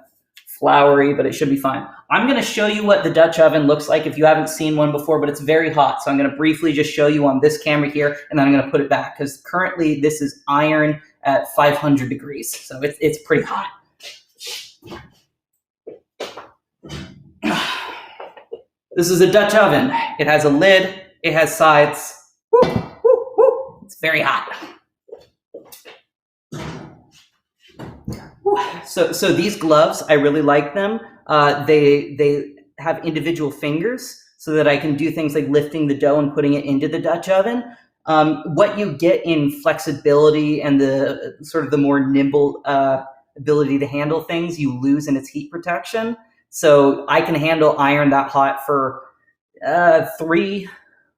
floury, but it should be fine. I'm going to show you what the Dutch oven looks like if you haven't seen one before, but it's very hot. So I'm going to briefly just show you on this camera here, and then I'm going to put it back, because currently this is iron at 500 degrees. So it's pretty hot. This is a Dutch oven. It has a lid. It has sides. Woo, woo, woo. It's very hot. Woo. So these gloves, I really like them. They have individual fingers so that I can do things like lifting the dough and putting it into the Dutch oven. What you get in flexibility and the sort of the more nimble ability to handle things, you lose in its heat protection. So I can handle iron that hot for 3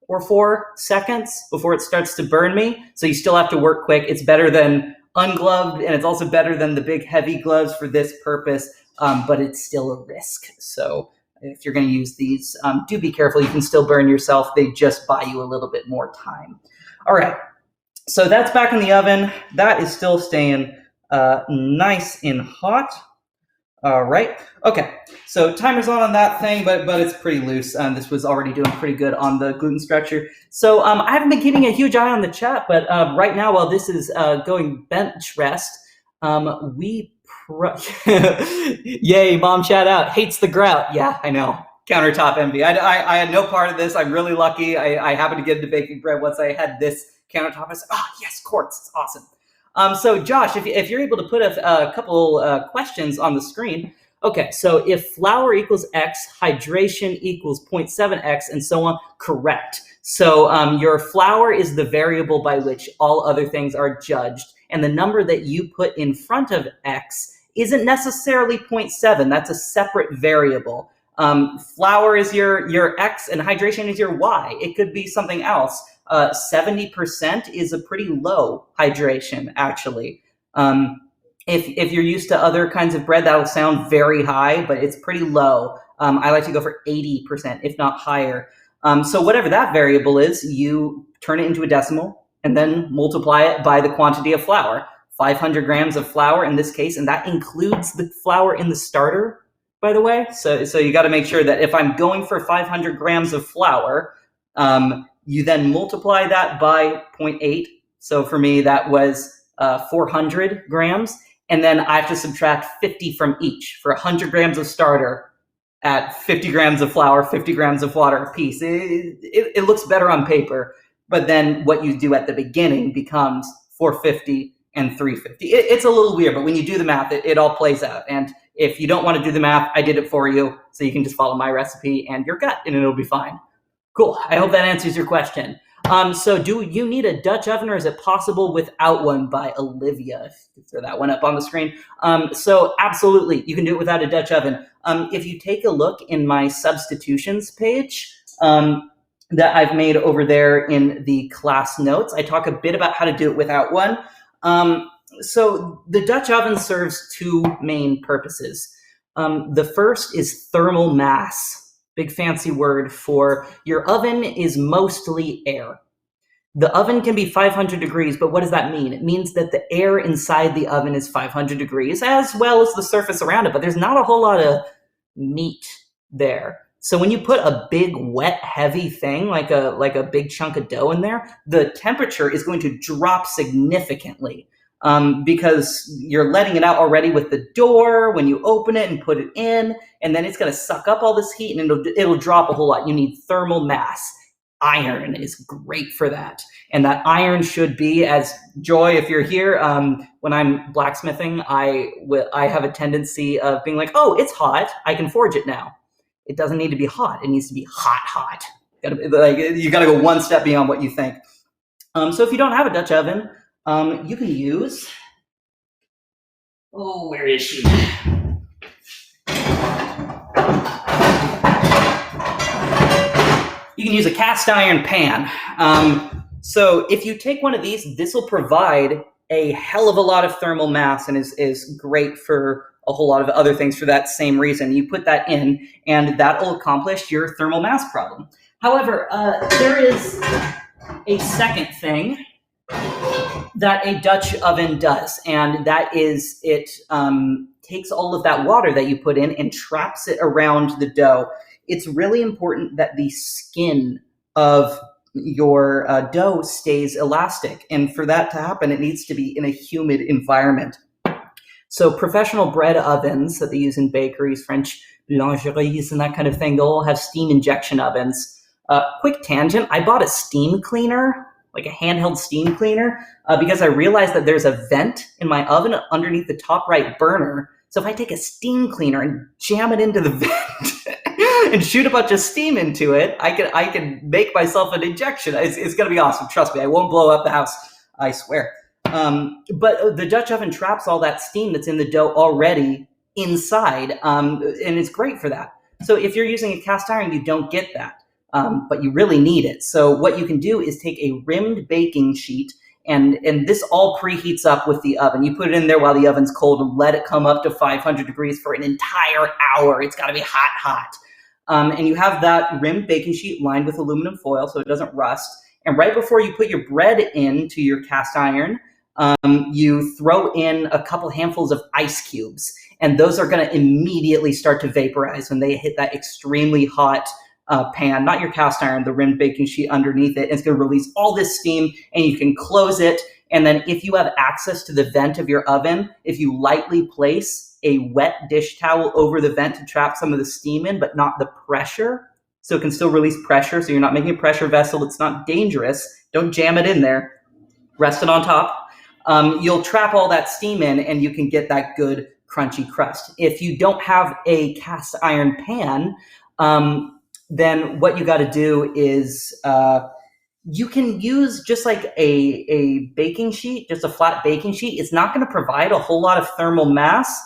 or 4 seconds before it starts to burn me. So you still have to work quick. It's better than ungloved, and it's also better than the big heavy gloves for this purpose, but it's still a risk. So if you're going to use these, do be careful. You can still burn yourself. They just buy you a little bit more time. All right. So that's back in the oven. That is still staying nice and hot. All right. Okay. So timer's on that thing, but it's pretty loose. This was already doing pretty good on the gluten structure. So I haven't been keeping a huge eye on the chat, but right now, while this is going bench rest, yay, mom chat out, hates the grout. Yeah, I know. Countertop envy. I had no part of this. I'm really lucky. I happened to get into baking bread once I had this countertop. I said, yes, quartz. It's awesome. So Josh, if you're able to put a couple questions on the screen. Okay, so if flour equals X, hydration equals 0.7X, and so on, correct. So your flour is the variable by which all other things are judged, and the number that you put in front of X isn't necessarily 0.7. That's a separate variable. Flour is your X, and hydration is your Y. It could be something else. 70% is a pretty low hydration, actually. If you're used to other kinds of bread, that'll sound very high, but it's pretty low. I like to go for 80%, if not higher. So whatever that variable is, you turn it into a decimal and then multiply it by the quantity of flour. 500 grams of flour in this case, and that includes the flour in the starter, by the way. So you got to make sure that if I'm going for 500 grams of flour, you then multiply that by 0.8. So for me, that was 400 grams. And then I have to subtract 50 from each. For 100 grams of starter, at 50 grams of flour, 50 grams of water a piece. It looks better on paper, but then what you do at the beginning becomes 450 and 350. It's a little weird, but when you do the math, it all plays out. And if you don't want to do the math, I did it for you, so you can just follow my recipe and your gut, and it'll be fine. Cool. I hope that answers your question. So do you need a Dutch oven, or is it possible without one? By Olivia. If you throw that one up on the screen. So absolutely, you can do it without a Dutch oven. If you take a look in my substitutions page that I've made over there in the class notes, I talk a bit about how to do it without one. So the Dutch oven serves two main purposes. The first is thermal mass. Big fancy word for your oven is mostly air. The oven can be 500 degrees, but what does that mean? It means that the air inside the oven is 500 degrees, as well as the surface around it, but there's not a whole lot of meat there. So when you put a big, wet, heavy thing, like a big chunk of dough in there, the temperature is going to drop significantly. Because you're letting it out already with the door when you open it and put it in, and then it's going to suck up all this heat and it'll drop a whole lot. You need thermal mass. Iron is great for that. And that iron should be, as Joy, if you're here, when I'm blacksmithing, I have a tendency of being like, oh, it's hot, I can forge it now. It doesn't need to be hot. It needs to be hot. You got to go one step beyond what you think. So if you don't have a Dutch oven, you can use, where is she? You can use a cast iron pan. So if you take one of these, this will provide a hell of a lot of thermal mass and is great for a whole lot of other things for that same reason. You put that in, and that will accomplish your thermal mass problem. However, there is a second thing that a Dutch oven does, and that is it takes all of that water that you put in and traps it around the dough. It's really important that the skin of your dough stays elastic, and for that to happen, it needs to be in a humid environment. So professional bread ovens that they use in bakeries, French boulangeries and that kind of thing, they'll all have steam injection ovens. Quick tangent, I bought a steam cleaner, like a handheld steam cleaner, because I realized that there's a vent in my oven underneath the top right burner. So if I take a steam cleaner and jam it into the vent and shoot a bunch of steam into it, I can make myself an injection. It's going to be awesome. Trust me, I won't blow up the house, I swear. But the Dutch oven traps all that steam that's in the dough already inside, and it's great for that. So if you're using a cast iron, you don't get that. But you really need it. So what you can do is take a rimmed baking sheet, and this all preheats up with the oven. You put it in there while the oven's cold and let it come up to 500 degrees for an entire hour. It's got to be hot. And you have that rimmed baking sheet lined with aluminum foil so it doesn't rust. And right before you put your bread into your cast iron, you throw in a couple handfuls of ice cubes. And those are going to immediately start to vaporize when they hit that extremely hot pan, not your cast iron, the rimmed baking sheet underneath it. It's going to release all this steam, and you can close it. And then if you have access to the vent of your oven, if you lightly place a wet dish towel over the vent to trap some of the steam in, but not the pressure, so it can still release pressure, so you're not making a pressure vessel, it's not dangerous, don't jam it in there, rest it on top. you'll trap all that steam in and you can get that good crunchy crust. If you don't have a cast iron pan, then what you got to do is you can use just like a baking sheet, just a flat baking sheet. It's not going to provide a whole lot of thermal mass,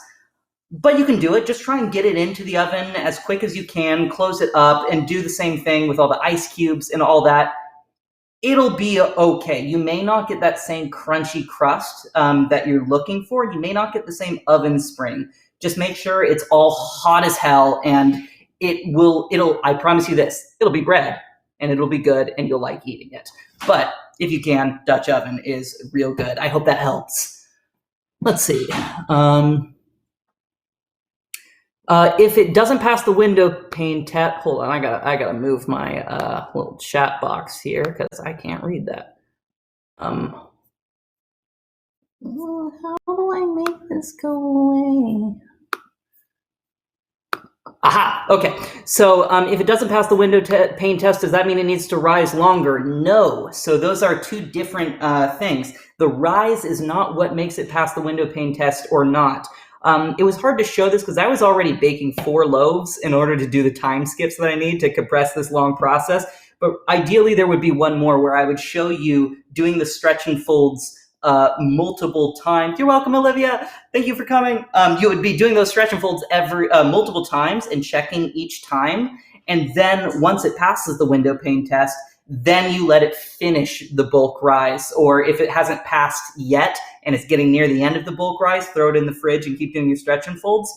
but you can do it. Just try and get it into the oven as quick as you can, close it up, and do the same thing with all the ice cubes and all that. It'll be okay. You may not get that same crunchy crust that you're looking for. You may not get the same oven spring. Just make sure it's all hot as hell, and I promise you this, it'll be bread, and it'll be good, and you'll like eating it. But if you can, Dutch oven is real good. I hope that helps. Let's see. If it doesn't pass the window pane test, hold on, I gotta move my little chat box here because I can't read that. How do I make this go away? Aha, okay. So if it doesn't pass the window pane test, does that mean it needs to rise longer? No. So those are two different things. The rise is not what makes it pass the window pane test or not. It was hard to show this because I was already baking 4 loaves in order to do the time skips that I need to compress this long process. But ideally, there would be one more where I would show you doing the stretch and folds multiple times. You're welcome, Olivia. Thank you for coming. You would be doing those stretch and folds every multiple times and checking each time. And then once it passes the window pane test, then you let it finish the bulk rise. Or if it hasn't passed yet and it's getting near the end of the bulk rise, throw it in the fridge and keep doing your stretch and folds.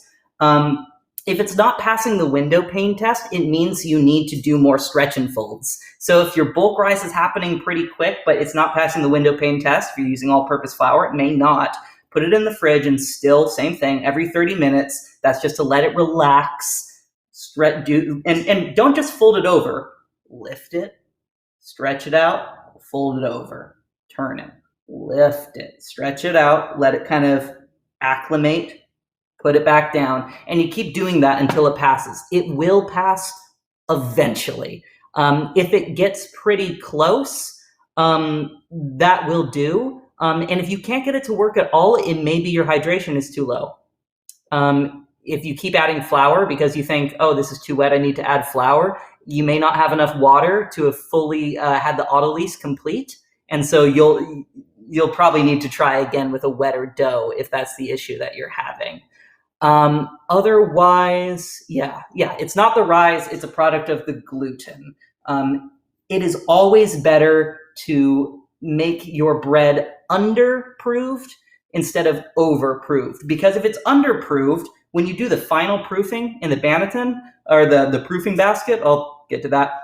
If it's not passing the window pane test, it means you need to do more stretch and folds. So if your bulk rise is happening pretty quick, but it's not passing the window pane test, if you're using all-purpose flour, it may not. Put it in the fridge and still, same thing, every 30 minutes. That's just to let it relax, and don't just fold it over. Lift it, stretch it out, fold it over, turn it, lift it, stretch it out, let it kind of acclimate, put it back down, and you keep doing that until it passes. It will pass eventually. If it gets pretty close, that will do. And if you can't get it to work at all, it may be your hydration is too low. If you keep adding flour because you think, oh, this is too wet, I need to add flour, you may not have enough water to have fully had the autolyse complete. And so you'll probably need to try again with a wetter dough if that's the issue that you're having. Otherwise, yeah, it's not the rise, it's a product of the gluten. It is always better to make your bread underproofed instead of overproofed, because if it's underproofed, when you do the final proofing in the Banneton or the proofing basket, I'll get to that,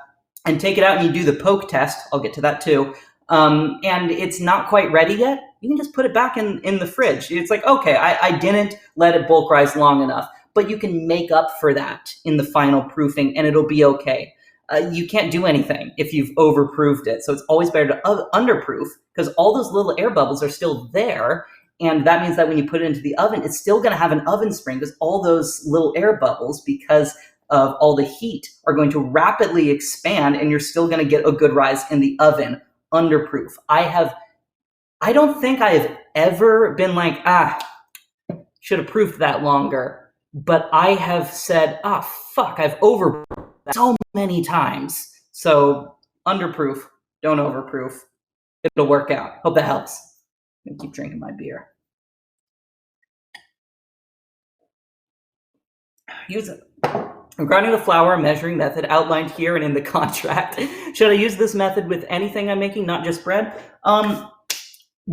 and take it out and you do the poke test, I'll get to that too, and it's not quite ready yet, you can just put it back in the fridge. It's like, okay, I didn't let it bulk rise long enough, but you can make up for that in the final proofing and it'll be okay. You can't do anything if you've overproofed it. So it's always better to underproof because all those little air bubbles are still there. And that means that when you put it into the oven, it's still going to have an oven spring because all those little air bubbles, because of all the heat, are going to rapidly expand and you're still going to get a good rise in the oven underproof. I don't think I have ever been like, should have proofed that longer. But I have said, fuck, I've overproofed that so many times. So underproof, don't overproof. It'll work out. Hope that helps. I'm gonna keep drinking my beer. Use it. Regarding the flour measuring method outlined here and in the contract, should I use this method with anything I'm making, not just bread?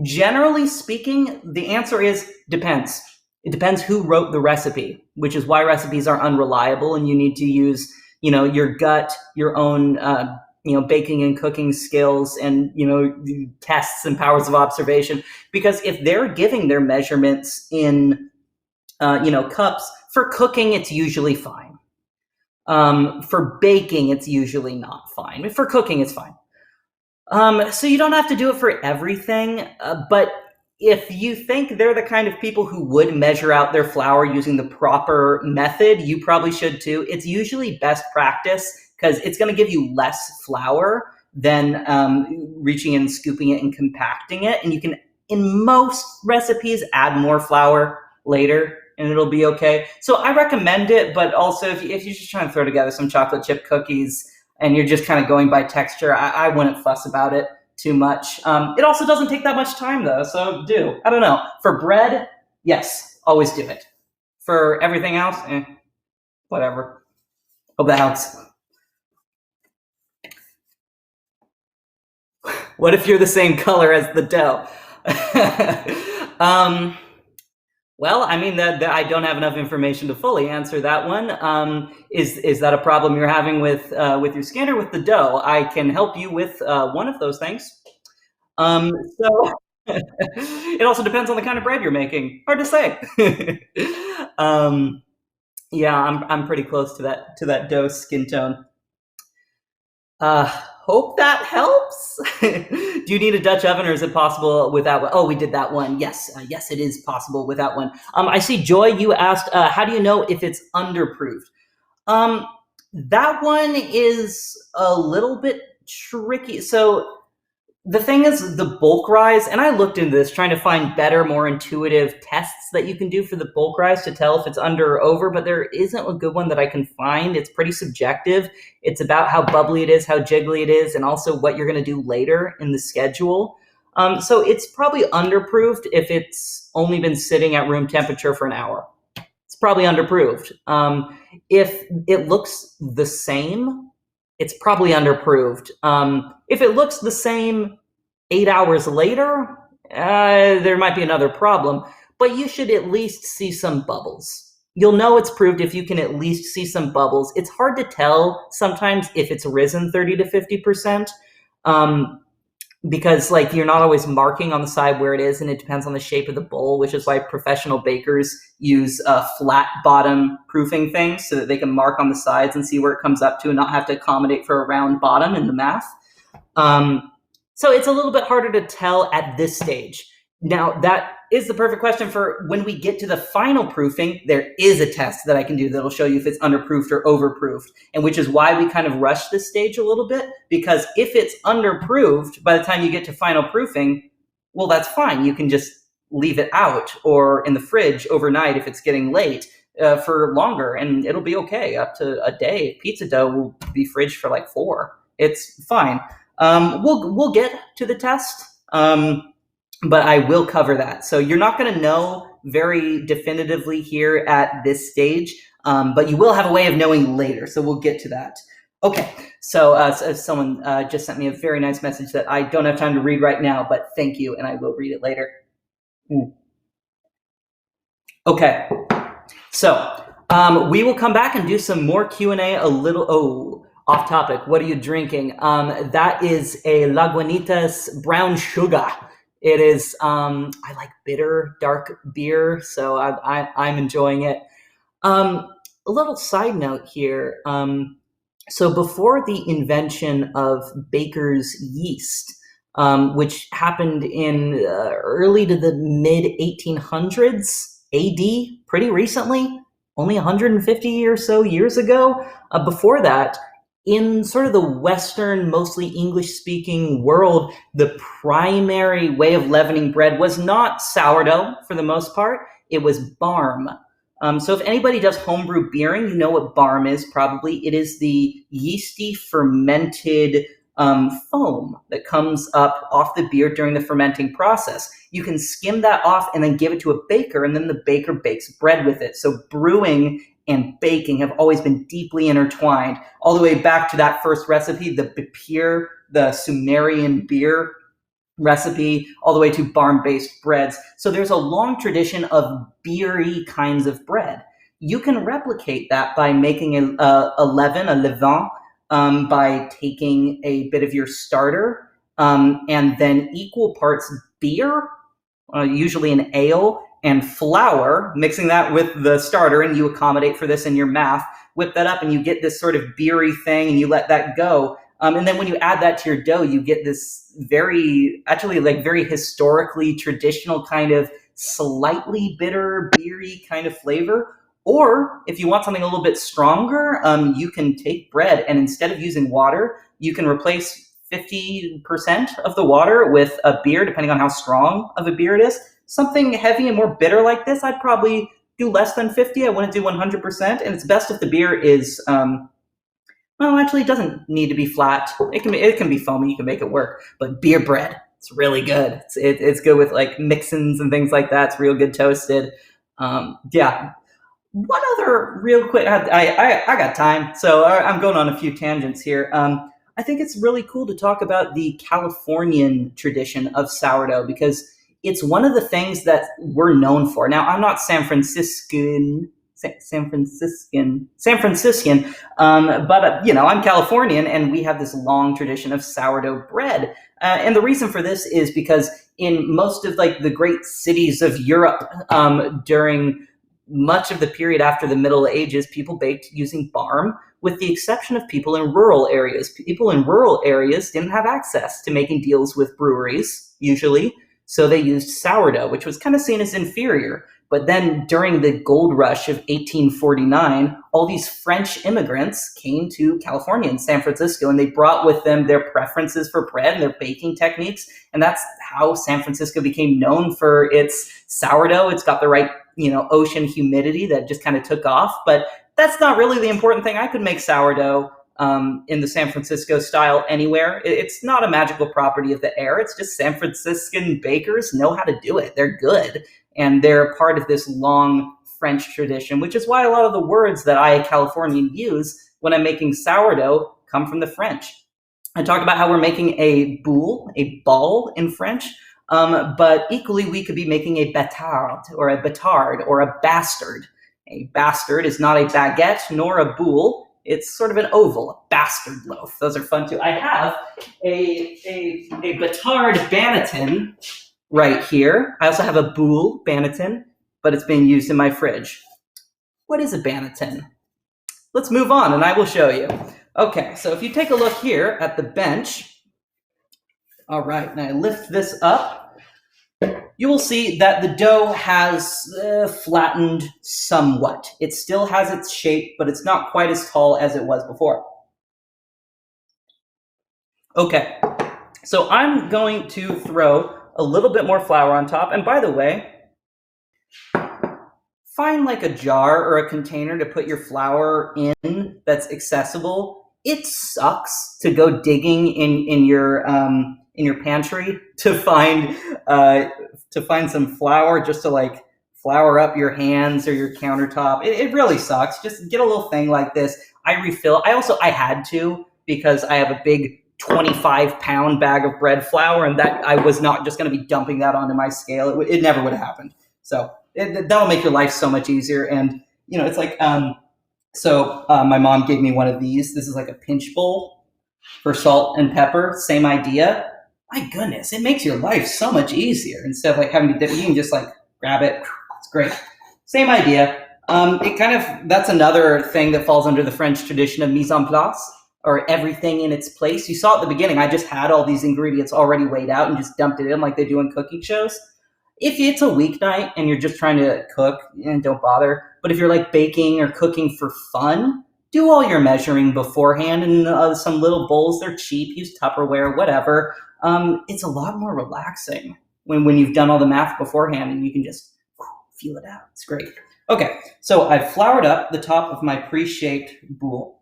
Generally speaking, the answer is depends. It depends who wrote the recipe, which is why recipes are unreliable and you need to use, your gut, your own, baking and cooking skills and, tests and powers of observation. Because if they're giving their measurements in, cups, for cooking, it's usually fine. For baking, it's usually not fine. For cooking, it's fine. So you don't have to do it for everything, but if you think they're the kind of people who would measure out their flour using the proper method, you probably should too. It's usually best practice because it's going to give you less flour than reaching in, scooping it, and compacting it. And you can in most recipes, add more flour later and it'll be okay. So I recommend it, but also if you're just trying to throw together some chocolate chip cookies and you're just kind of going by texture, I wouldn't fuss about it too much. It also doesn't take that much time though, so I don't know. For bread, yes, always do it. For everything else, whatever. Hope that helps. What if you're the same color as the dough? Well, I mean, I don't have enough information to fully answer that one. Is that a problem you're having with your skin or with the dough? I can help you with one of those things. So it also depends on the kind of bread you're making. Hard to say. Yeah, I'm pretty close to that dough skin tone. Hope that helps. Do you need a Dutch oven, or is it possible without one? Oh, we did that one. Yes, yes, it is possible without one. I see, Joy, you asked, how do you know if it's underproofed? That one is a little bit tricky. So the thing is, the bulk rise, and I looked into this trying to find better, more intuitive tests that you can do for the bulk rise to tell if it's under or over, but there isn't a good one that I can find. It's pretty subjective. It's about how bubbly it is, how jiggly it is, and also what you're going to do later in the schedule. So it's probably underproofed if it's only been sitting at room temperature for an hour. It's probably underproofed. If it looks the same, it's probably underproofed. If it looks the same 8 hours later, there might be another problem, but you should at least see some bubbles. You'll know it's proved if you can at least see some bubbles. It's hard to tell sometimes if it's risen 30 to 50%, because you're not always marking on the side where it is, and it depends on the shape of the bowl, which is why professional bakers use flat bottom proofing things so that they can mark on the sides and see where it comes up to and not have to accommodate for a round bottom in the math. So it's a little bit harder to tell at this stage. Now, that is the perfect question for when we get to the final proofing. There is a test that I can do that'll show you if it's underproofed or overproofed, and which is why we kind of rush this stage a little bit, because if it's underproofed by the time you get to final proofing, well, that's fine. You can just leave it out or in the fridge overnight if it's getting late for longer, and it'll be okay. Up to a day. Pizza dough will be fridged for 4. It's fine. We'll get to the test. But I will cover that. So you're not going to know very definitively here at this stage, but you will have a way of knowing later. So we'll get to that. Okay, so someone just sent me a very nice message that I don't have time to read right now, but thank you, and I will read it later. Okay, so we will come back and do some more Q&A a little, off topic. What are you drinking? That is a Lagunitas brown sugar. It is, I like bitter, dark beer, so I'm enjoying it. A little side note here. So before the invention of baker's yeast, which happened in early to the mid-1800s AD, pretty recently, only 150 or so years ago, before that, in sort of the Western, mostly English-speaking world, the primary way of leavening bread was not sourdough for the most part. It was barm. So if anybody does homebrew beering, you know what barm is probably. It is the yeasty fermented foam that comes up off the beer during the fermenting process. You can skim that off and then give it to a baker, and then the baker bakes bread with it. So brewing and baking have always been deeply intertwined, all the way back to that first recipe, the Bipir, the Sumerian beer recipe, all the way to barm-based breads. So there's a long tradition of beery kinds of bread. You can replicate that by making a levain, by taking a bit of your starter and then equal parts beer, usually an ale, and flour, mixing that with the starter, and you accommodate for this in your math, whip that up, and you get this sort of beery thing, and you let that go. And then when you add that to your dough, you get this very historically traditional kind of slightly bitter, beery kind of flavor. Or if you want something a little bit stronger, you can take bread, and instead of using water, you can replace 50% of the water with a beer, depending on how strong of a beer it is. Something heavy and more bitter like this, I'd probably do less than 50. I wouldn't do 100%. And it's best if the beer is, well, actually, it doesn't need to be flat. It can be foamy. You can make it work. But beer bread, it's really good. It's good with like mix-ins and things like that. It's real good toasted. Yeah. One other real quick, I got time, so I'm going on a few tangents here. I think it's really cool to talk about the Californian tradition of sourdough because it's one of the things that we're known for. Now, I'm not San Franciscan, but I'm Californian, and we have this long tradition of sourdough bread. And the reason for this is because in most of like the great cities of Europe, during much of the period after the Middle Ages, people baked using barm, with the exception of people in rural areas. People in rural areas didn't have access to making deals with breweries, usually, so they used sourdough, which was kind of seen as inferior. But then during the gold rush of 1849, all these French immigrants came to California and San Francisco, and they brought with them their preferences for bread and their baking techniques. And that's how San Francisco became known for its sourdough. It's got the right, ocean humidity that just kind of took off. But that's not really the important thing. I could make sourdough in the San Francisco style anywhere. It's not a magical property of the air. It's just San Franciscan bakers know how to do it. They're good. And they're part of this long French tradition, which is why a lot of the words that I, a Californian, use when I'm making sourdough come from the French. I talk about how we're making a boule, a ball in French, but equally we could be making a batard or a bastard. A bastard is not a baguette nor a boule. It's sort of an oval, a bastard loaf. Those are fun too. I have a batard banneton right here. I also have a boule banneton, but it's being used in my fridge. What is a banneton? Let's move on and I will show you. Okay, so if you take a look here at the bench, all right, and I lift this up, you will see that the dough has flattened somewhat. It still has its shape, but it's not quite as tall as it was before. Okay, so I'm going to throw a little bit more flour on top. And by the way, find like a jar or a container to put your flour in that's accessible. It sucks to go digging in your pantry to find some flour just to like flour up your hands or your countertop. It really sucks. Just get a little thing like this. I refill. I had to because I have a big 25-pound bag of bread flour, and that I was not just going to be dumping that onto my scale. It never would have happened. So that'll make your life so much easier. And it's like my mom gave me one of these. This is like a pinch bowl for salt and pepper. Same idea. My goodness, it makes your life so much easier instead of like having to dip. You can just like grab it. It's great. Same idea. That's another thing that falls under the French tradition of mise en place, or everything in its place. You saw at the beginning, I just had all these ingredients already weighed out and just dumped it in like they do in cooking shows. If it's a weeknight and you're just trying to cook, don't bother. But if you're like baking or cooking for fun, do all your measuring beforehand in some little bowls. They're cheap. Use Tupperware, whatever. It's a lot more relaxing when you've done all the math beforehand and you can just feel it out. It's great. Okay, so I've floured up the top of my pre-shaped boule.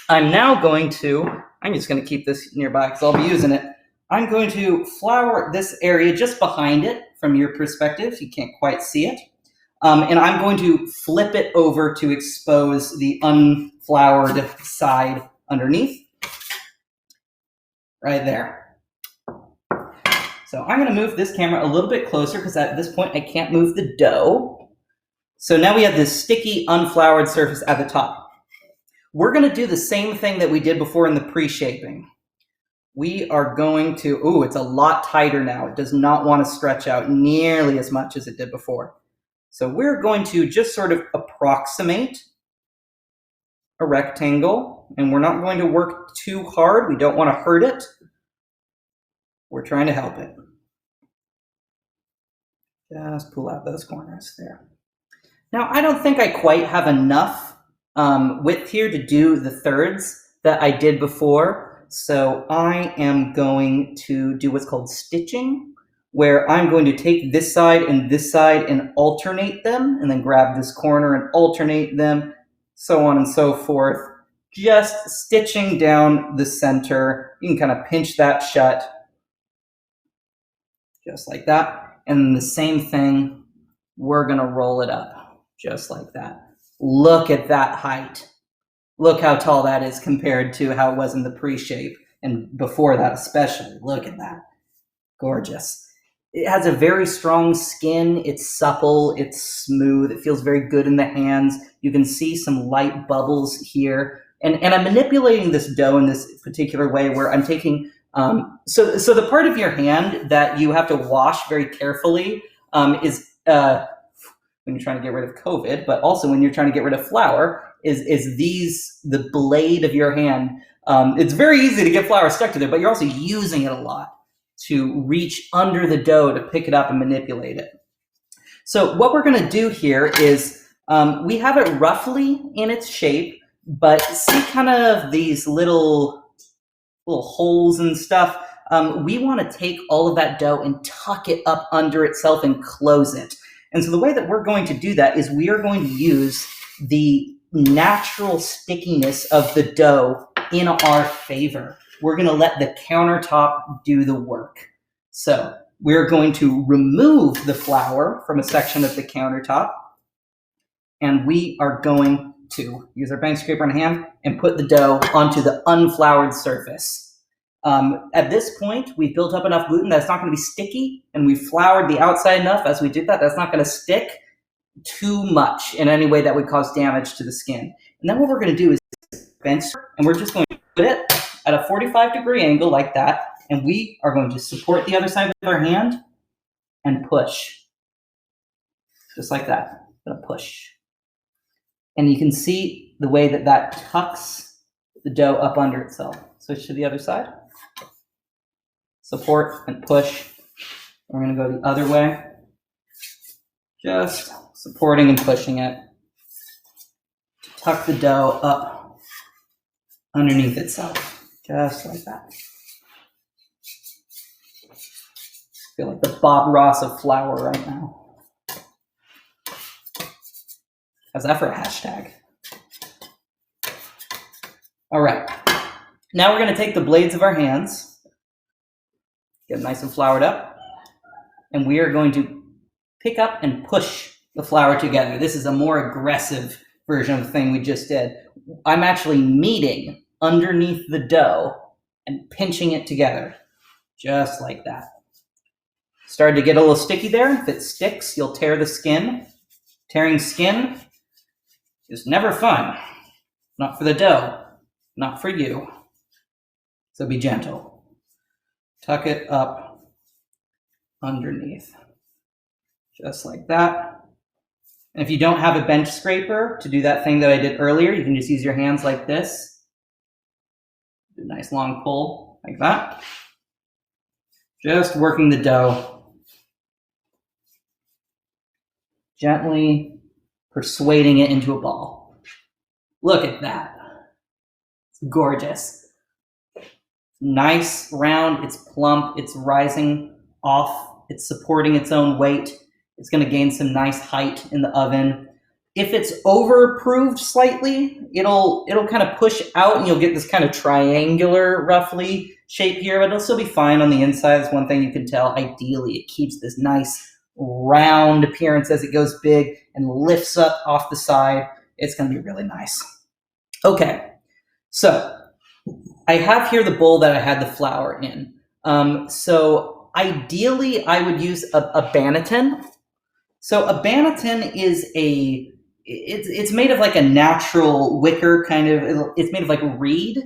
I'm just going to keep this nearby because I'll be using it. I'm going to flour this area just behind it from your perspective. You can't quite see it. And I'm going to flip it over to expose the unfloured side underneath. Right there. So I'm going to move this camera a little bit closer because at this point I can't move the dough. So now we have this sticky, unfloured surface at the top. We're going to do the same thing that we did before in the pre-shaping. We are going to, it's a lot tighter now. It does not want to stretch out nearly as much as it did before. So we're going to just sort of approximate a rectangle, and we're not going to work too hard. We don't want to hurt it. We're trying to help it. Just pull out those corners there. Now, I don't think I quite have enough width here to do the thirds that I did before. So I am going to do what's called stitching, where I'm going to take this side and alternate them, and then grab this corner and alternate them, so on and so forth, just stitching down the center. You can kind of pinch that shut, just like that. And the same thing, we're gonna roll it up, just like that. Look at that height. Look how tall that is compared to how it was in the pre-shape, and before that especially. Look at that. Gorgeous. It has a very strong skin. It's supple, it's smooth, it feels very good in the hands. You can see some light bubbles here. And I'm manipulating this dough in this particular way where I'm taking, so the part of your hand that you have to wash very carefully is when you're trying to get rid of COVID, but also when you're trying to get rid of flour, is the blade of your hand. It's very easy to get flour stuck to there, but you're also using it a lot to reach under the dough to pick it up and manipulate it. So what we're gonna do here is, we have it roughly in its shape, but see kind of these little holes and stuff. We wanna take all of that dough and tuck it up under itself and close it. And so the way that we're going to do that is we are going to use the natural stickiness of the dough in our favor. We're going to let the countertop do the work. So we're going to remove the flour from a section of the countertop, and we are going to use our bank scraper and hand and put the dough onto the unfloured surface. At this point, we've built up enough gluten that it's not going to be sticky, and we've floured the outside enough as we did that that's not going to stick too much in any way that would cause damage to the skin. And then what we're going to do is bench, and we're just going to put it at a 45-degree angle like that, and we are going to support the other side with our hand and push. Just like that. Gonna push. And you can see the way that that tucks the dough up under itself. Switch to the other side. Support and push. We're going to go the other way. Just supporting and pushing it. Tuck the dough up underneath itself. Just like that. I feel like the Bob Ross of flour right now. How's that for a hashtag? All right. Now we're going to take the blades of our hands, get them nice and floured up, and we are going to pick up and push the flour together. This is a more aggressive version of the thing we just did. I'm actually meeting underneath the dough and pinching it together, just like that. Started to get a little sticky there. If it sticks, you'll tear the skin. Tearing skin is never fun. Not for the dough, not for you. So be gentle. Tuck it up underneath, just like that. And if you don't have a bench scraper to do that thing that I did earlier, you can just use your hands like this. Do a nice long pull like that. Just working the dough. Gently persuading it into a ball. Look at that. It's gorgeous. Nice, round, it's plump, it's rising off, it's supporting its own weight. It's going to gain some nice height in the oven. If it's over-proofed slightly, it'll kind of push out and you'll get this kind of triangular, roughly, shape here, but it'll still be fine on the inside. That's one thing you can tell. Ideally, it keeps this nice round appearance as it goes big and lifts up off the side. It's going to be really nice. Okay, so I have here the bowl that I had the flour in. So ideally, I would use a banneton. So a banneton is it's made of like a natural wicker kind of, it's made of like reed.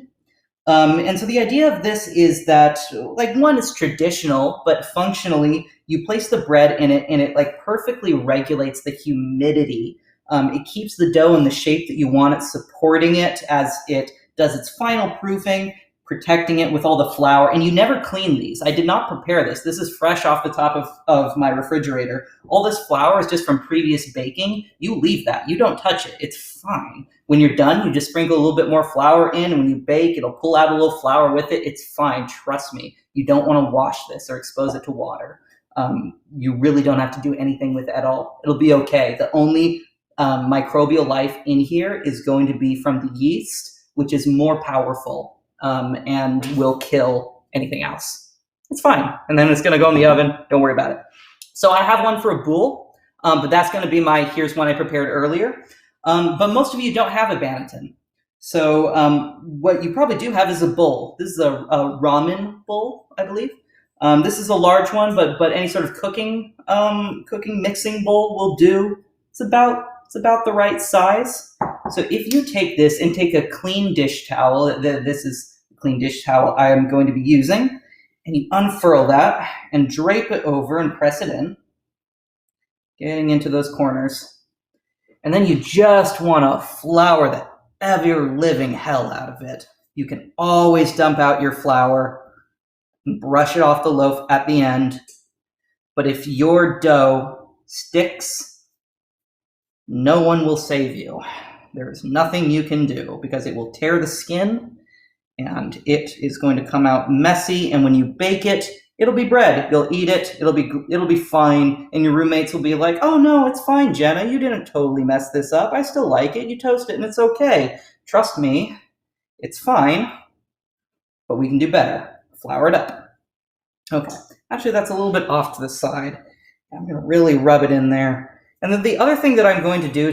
And so the idea of this is that, like, one, it's traditional, but functionally, you place the bread in it and it like perfectly regulates the humidity. It keeps the dough in the shape that you want it, supporting it as it does its final proofing. protecting it with all the flour. And you never clean these. I did not prepare this. This is fresh off the top of my refrigerator. All this flour is just from previous baking. You leave that. You don't touch it. It's fine. When you're done, you just sprinkle a little bit more flour in. And when you bake, it'll pull out a little flour with it. It's fine. Trust me. You don't want to wash this or expose it to water. You really don't have to do anything with it at all. It'll be okay. The only microbial life in here is going to be from the yeast, which is more powerful and will kill anything else. It's fine. And then it's going to go in the oven. Don't worry about it. So I have one for a boule, but that's going to be here's one I prepared earlier. But most of you don't have a Banneton. So what you probably do have is a bowl. This is a ramen bowl, I believe. This is a large one, but any sort of cooking mixing bowl will do. It's about the right size. So if you take this and take a clean dish towel, this is the clean dish towel I am going to be using, and you unfurl that and drape it over and press it in, getting into those corners. And then you just want to flour the ever living hell out of it. You can always dump out your flour and brush it off the loaf at the end. But if your dough sticks, no one will save you. There is nothing you can do because it will tear the skin and it is going to come out messy. And when you bake it, it'll be bread. You'll eat it. It'll be fine. And your roommates will be like, "Oh no, it's fine, Jenna. You didn't totally mess this up. I still like it. You toast it and it's okay. Trust me, it's fine, but we can do better. Flour it up." Okay. Actually, that's a little bit off to the side. I'm going to really rub it in there. And then the other thing that I'm going to do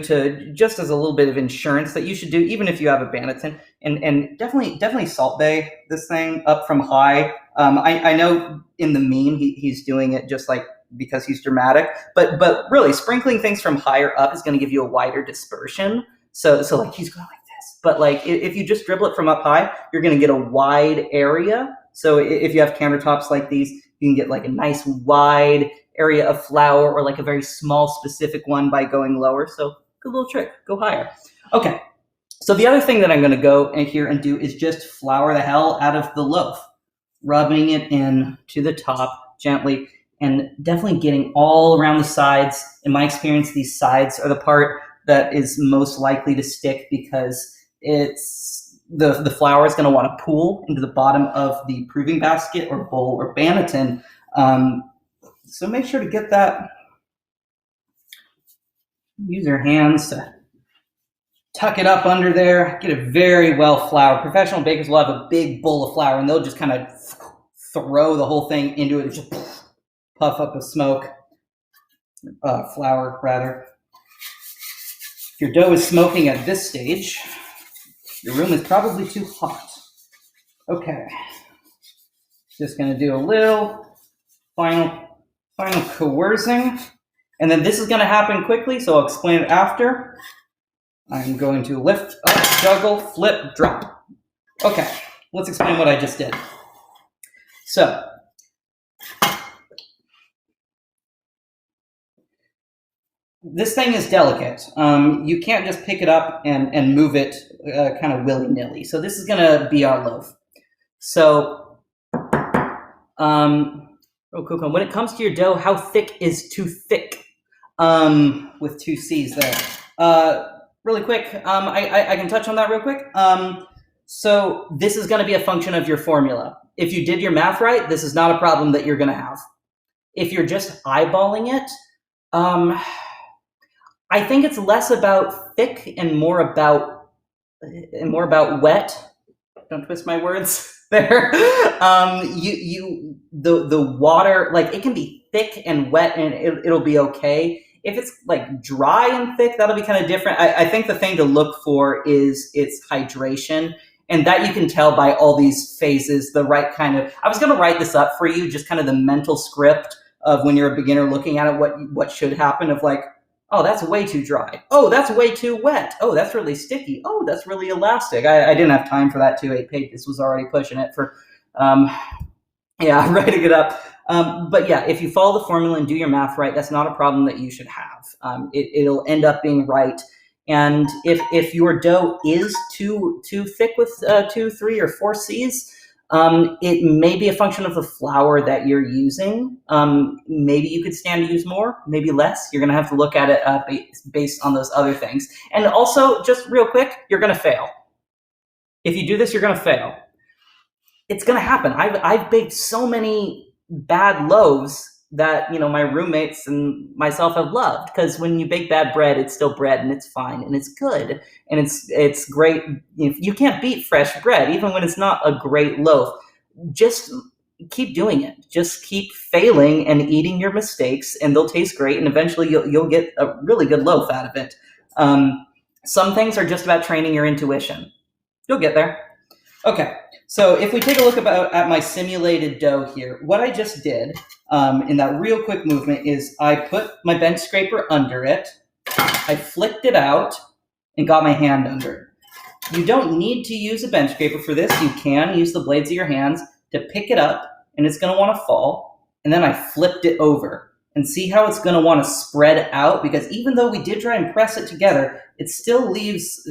just as a little bit of insurance that you should do, even if you have a Banneton, and definitely salt bay this thing up from high. I know in the meme he's doing it just like because he's dramatic, but really sprinkling things from higher up is going to give you a wider dispersion. So like he's going like this, but like if you just dribble it from up high, you're going to get a wide area. So if you have countertops like these, you can get like a nice wide area of flour, or like a very small specific one by going lower. So good little trick, go higher. Okay, so the other thing that I'm going to go in here and do is just flour the hell out of the loaf, rubbing it in to the top gently, and definitely getting all around the sides. In my experience, these sides are the part that is most likely to stick because it's the flour is going to want to pool into the bottom of the proving basket or bowl or Banneton. So make sure to get that. Use your hands to tuck it up under there. Get it very well floured. Professional bakers will have a big bowl of flour and they'll just kind of throw the whole thing into it and just puff up a smoke. Flour, rather. If your dough is smoking at this stage, your room is probably too hot. Okay. Just going to do a little final coercing, and then this is going to happen quickly, so I'll explain it after. I'm going to lift up, juggle, flip, drop. Okay, let's explain what I just did. So, this thing is delicate. You can't just pick it up and move it kind of willy-nilly. So this is going to be our loaf. So, real quick, when it comes to your dough, how thick is too thick? With two C's there. Really quick, I can touch on that real quick. So this is going to be a function of your formula. If you did your math right, this is not a problem that you're going to have. If you're just eyeballing it, I think it's less about thick and more about wet. Don't twist my words there. The water, like it can be thick and wet and it'll be okay. If it's like dry and thick, that'll be kind of different. I think the thing to look for is its hydration, and that you can tell by all these phases, the right kind of, I was going to write this up for you, just kind of the mental script of when you're a beginner looking at it, what should happen of like, oh, that's way too dry. Oh, that's way too wet. Oh, that's really sticky. Oh, that's really elastic. I didn't have time for that 2-8 page. This was already pushing it for, writing it up. But yeah, if you follow the formula and do your math right, that's not a problem that you should have. It'll end up being right. And if your dough is too thick with 2, 3, or 4 C's, It may be a function of the flour that you're using. Maybe you could stand to use more, maybe less. You're gonna have to look at it based on those other things. And also, just real quick, you're gonna fail. If you do this, you're gonna fail. It's gonna happen. I've baked so many bad loaves that my roommates and myself have loved, because when you bake bad bread, it's still bread and it's fine and it's good and it's great. You can't beat fresh bread, even when it's not a great loaf. Just keep doing it. Just keep failing and eating your mistakes, and they'll taste great, and eventually you'll get a really good loaf out of it. Some things are just about training your intuition. You'll get there. Okay, so if we take a look at my simulated dough here, what I just did in that real quick movement is I put my bench scraper under it, I flicked it out, and got my hand under it. You don't need to use a bench scraper for this. You can use the blades of your hands to pick it up, and it's going to want to fall. And then I flipped it over. And see how it's going to want to spread out? Because even though we did try and press it together, it still leaves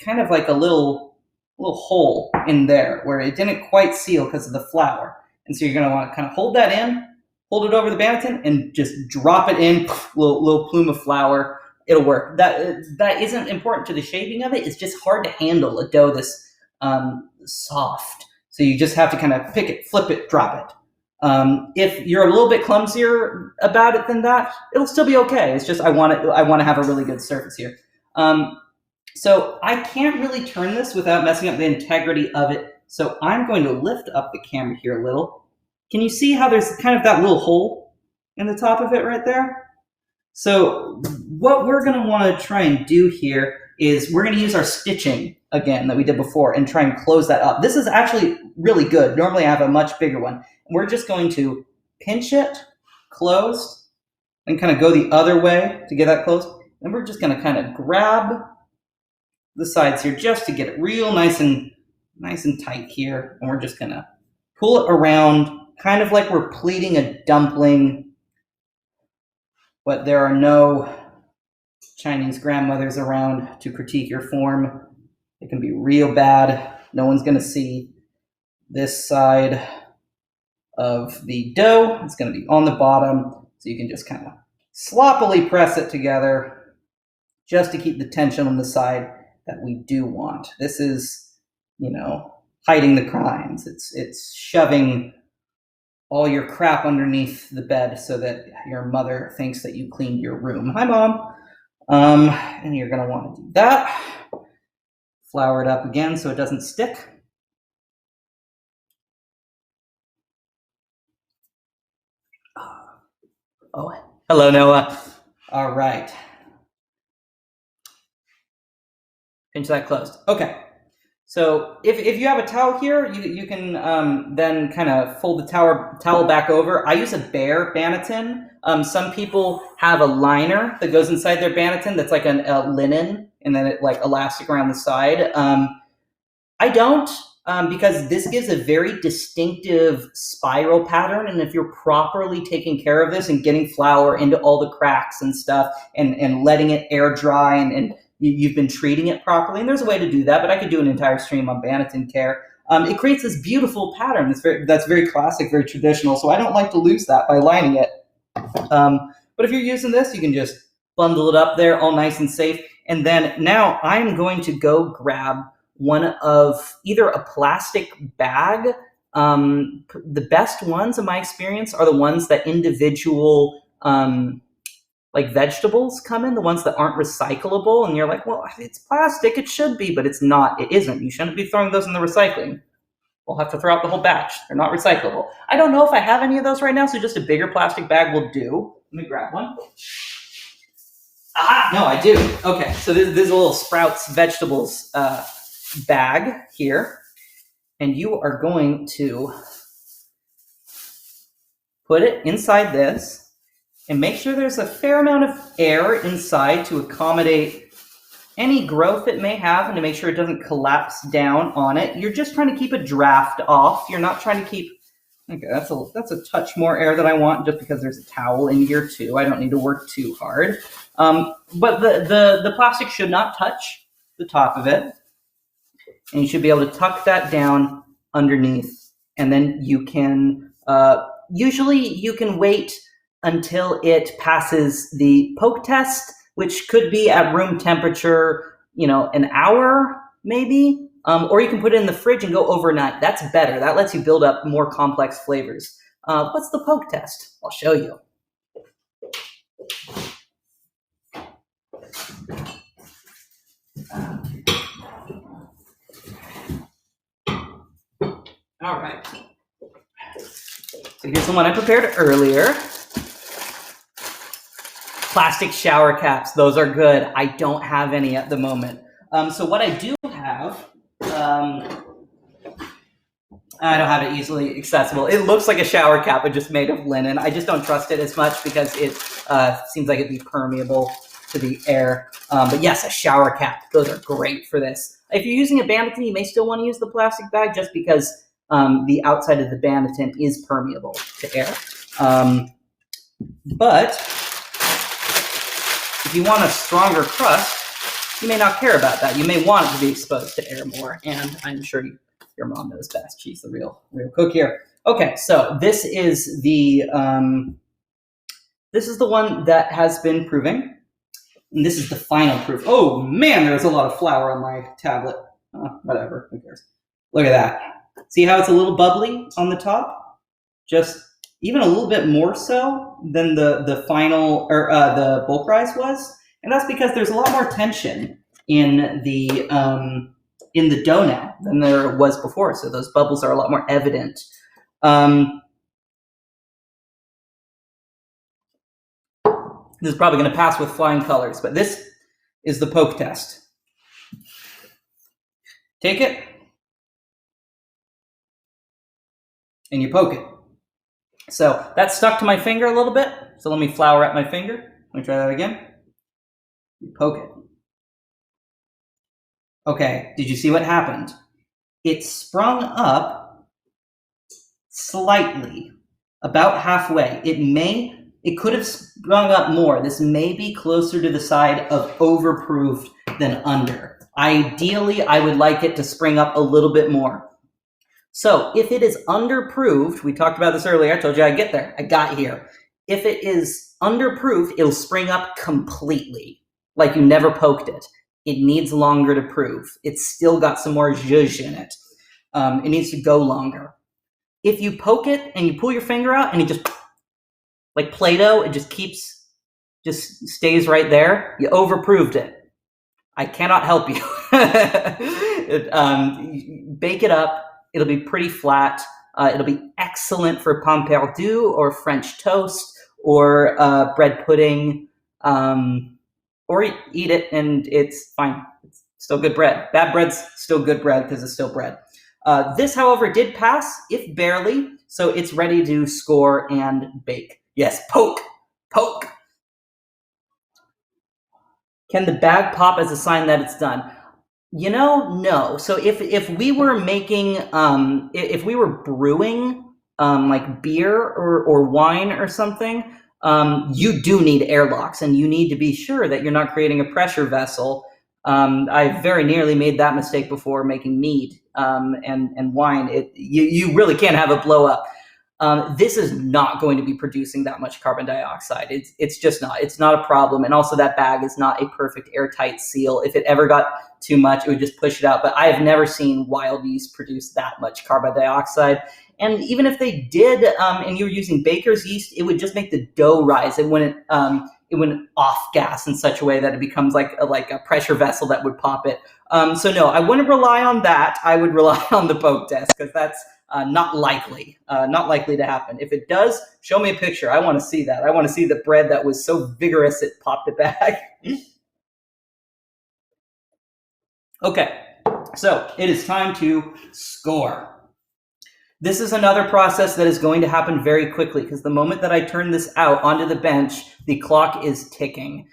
kind of like a little hole in there where it didn't quite seal because of the flour. And so you're going to want to kind of hold that in, hold it over the banneton, and just drop it in, little plume of flour. It'll work. That isn't important to the shaping of it. It's just hard to handle a dough this soft. So you just have to kind of pick it, flip it, drop it. If you're a little bit clumsier about it than that, it'll still be okay. It's just I want to have a really good surface here. So I can't really turn this without messing up the integrity of it. So I'm going to lift up the camera here a little. Can you see how there's kind of that little hole in the top of it right there? So what we're going to want to try and do here is we're going to use our stitching again that we did before and try and close that up. This is actually really good. Normally I have a much bigger one. We're just going to pinch it closed and kind of go the other way to get that closed. And we're just going to kind of grab the sides here just to get it real nice and tight here. And we're just going to pull it around kind of like we're pleating a dumpling, but there are no Chinese grandmothers around to critique your form. It can be real bad. No one's going to see this side of the dough. It's going to be on the bottom, so you can just kind of sloppily press it together just to keep the tension on the side that we do want. This is, hiding the crimes. It's shoving all your crap underneath the bed so that your mother thinks that you cleaned your room. Hi, Mom. And you're going to want to do that. Flour it up again so it doesn't stick. Oh, hello, Noah. All right. Pinch that closed. Okay. So if you have a towel here, you can then kind of fold the towel back over. I use a bare banneton. Some people have a liner that goes inside their banneton that's like a linen, and then it like elastic around the side. I don't, because this gives a very distinctive spiral pattern, and if you're properly taking care of this and getting flour into all the cracks and stuff and letting it air dry and you've been treating it properly, and there's a way to do that, but I could do an entire stream on banneton care. It creates this beautiful pattern that's very classic, very traditional, so I don't like to lose that by lining it. But if you're using this, you can just bundle it up there all nice and safe. And then now I'm going to go grab one of either a plastic bag. The best ones in my experience are the ones that individual like vegetables come in, the ones that aren't recyclable. And you're like, well, it's plastic, it should be, but it's not, it isn't. You shouldn't be throwing those in the recycling. We'll have to throw out the whole batch. They're not recyclable. I don't know if I have any of those right now, so just a bigger plastic bag will do. Let me grab one. Ah, no, I do. Okay, so this is a little Sprouts vegetables bag here. And you are going to put it inside this and make sure there's a fair amount of air inside to accommodate any growth it may have and to make sure it doesn't collapse down on it. You're just trying to keep a draft off. You're not trying to keep, okay, that's a touch more air than I want just because there's a towel in here too. I don't need to work too hard. But the plastic should not touch the top of it. And you should be able to tuck that down underneath and then you can, usually you can wait until it passes the poke test, which could be at room temperature, an hour maybe, or you can put it in the fridge and go overnight. That's better. That lets you build up more complex flavors. What's the poke test? I'll show you. All right. So here's the one I prepared earlier. Plastic shower caps, those are good. I don't have any at the moment. So what I do have, I don't have it easily accessible. It looks like a shower cap, but just made of linen. I just don't trust it as much because it seems like it'd be permeable to the air. But yes, a shower cap, those are great for this. If you're using a Banneton, you may still want to use the plastic bag just because the outside of the Banneton is permeable to air. But if you want a stronger crust, you may not care about that. You may want it to be exposed to air more, and I'm sure your mom knows best. She's the real cook here. Okay, so this is the one that has been proving, and this is the final proof. Oh man, there's a lot of flour on my tablet. Whatever, who cares? Look at that. See how it's a little bubbly on the top? Just even a little bit more so than the final, or the bulk rise was. And that's because there's a lot more tension in the dough now than there was before. So those bubbles are a lot more evident. This is probably going to pass with flying colors, but this is the poke test. Take it, and you poke it. So that stuck to my finger a little bit. So let me flour at my finger. Let me try that again. You poke it. Okay, did you see what happened? It sprung up slightly, about halfway. It could have sprung up more. This may be closer to the side of overproofed than under. Ideally, I would like it to spring up a little bit more. So if it is underproofed, we talked about this earlier, I told you I'd get there, I got here. If it is underproofed, it'll spring up completely, like you never poked it. It needs longer to proof. It's still got some more zhuzh in it. It needs to go longer. If you poke it and you pull your finger out and it just, like Play-Doh, it just stays right there, you overproofed it. I cannot help you. Bake it up. It'll be pretty flat. It'll be excellent for pain perdu or French toast or bread pudding, or eat it and it's fine. It's still good bread. Bad bread's still good bread because it's still bread. This, however, did pass, if barely, so it's ready to score and bake. Yes, poke. Can the bag pop as a sign that it's done? No. So if we were making, if we were brewing like beer or wine or something, you do need airlocks, and you need to be sure that you're not creating a pressure vessel. I very nearly made that mistake before making mead and wine. You really can't have a blow up. This is not going to be producing that much carbon dioxide. It's just not. It's not a problem. And also that bag is not a perfect airtight seal. If it ever got too much, it would just push it out. But I have never seen wild yeast produce that much carbon dioxide. And even if they did, and you were using baker's yeast, it would just make the dough rise. It wouldn't off gas in such a way that it becomes like a pressure vessel that would pop it. So no, I wouldn't rely on that. I would rely on the poke test because that's not likely to happen. If it does, show me a picture. I want to see that. I want to see the bread that was so vigorous it popped it back. Okay, so it is time to score. This is another process that is going to happen very quickly because the moment that I turn this out onto the bench, the clock is ticking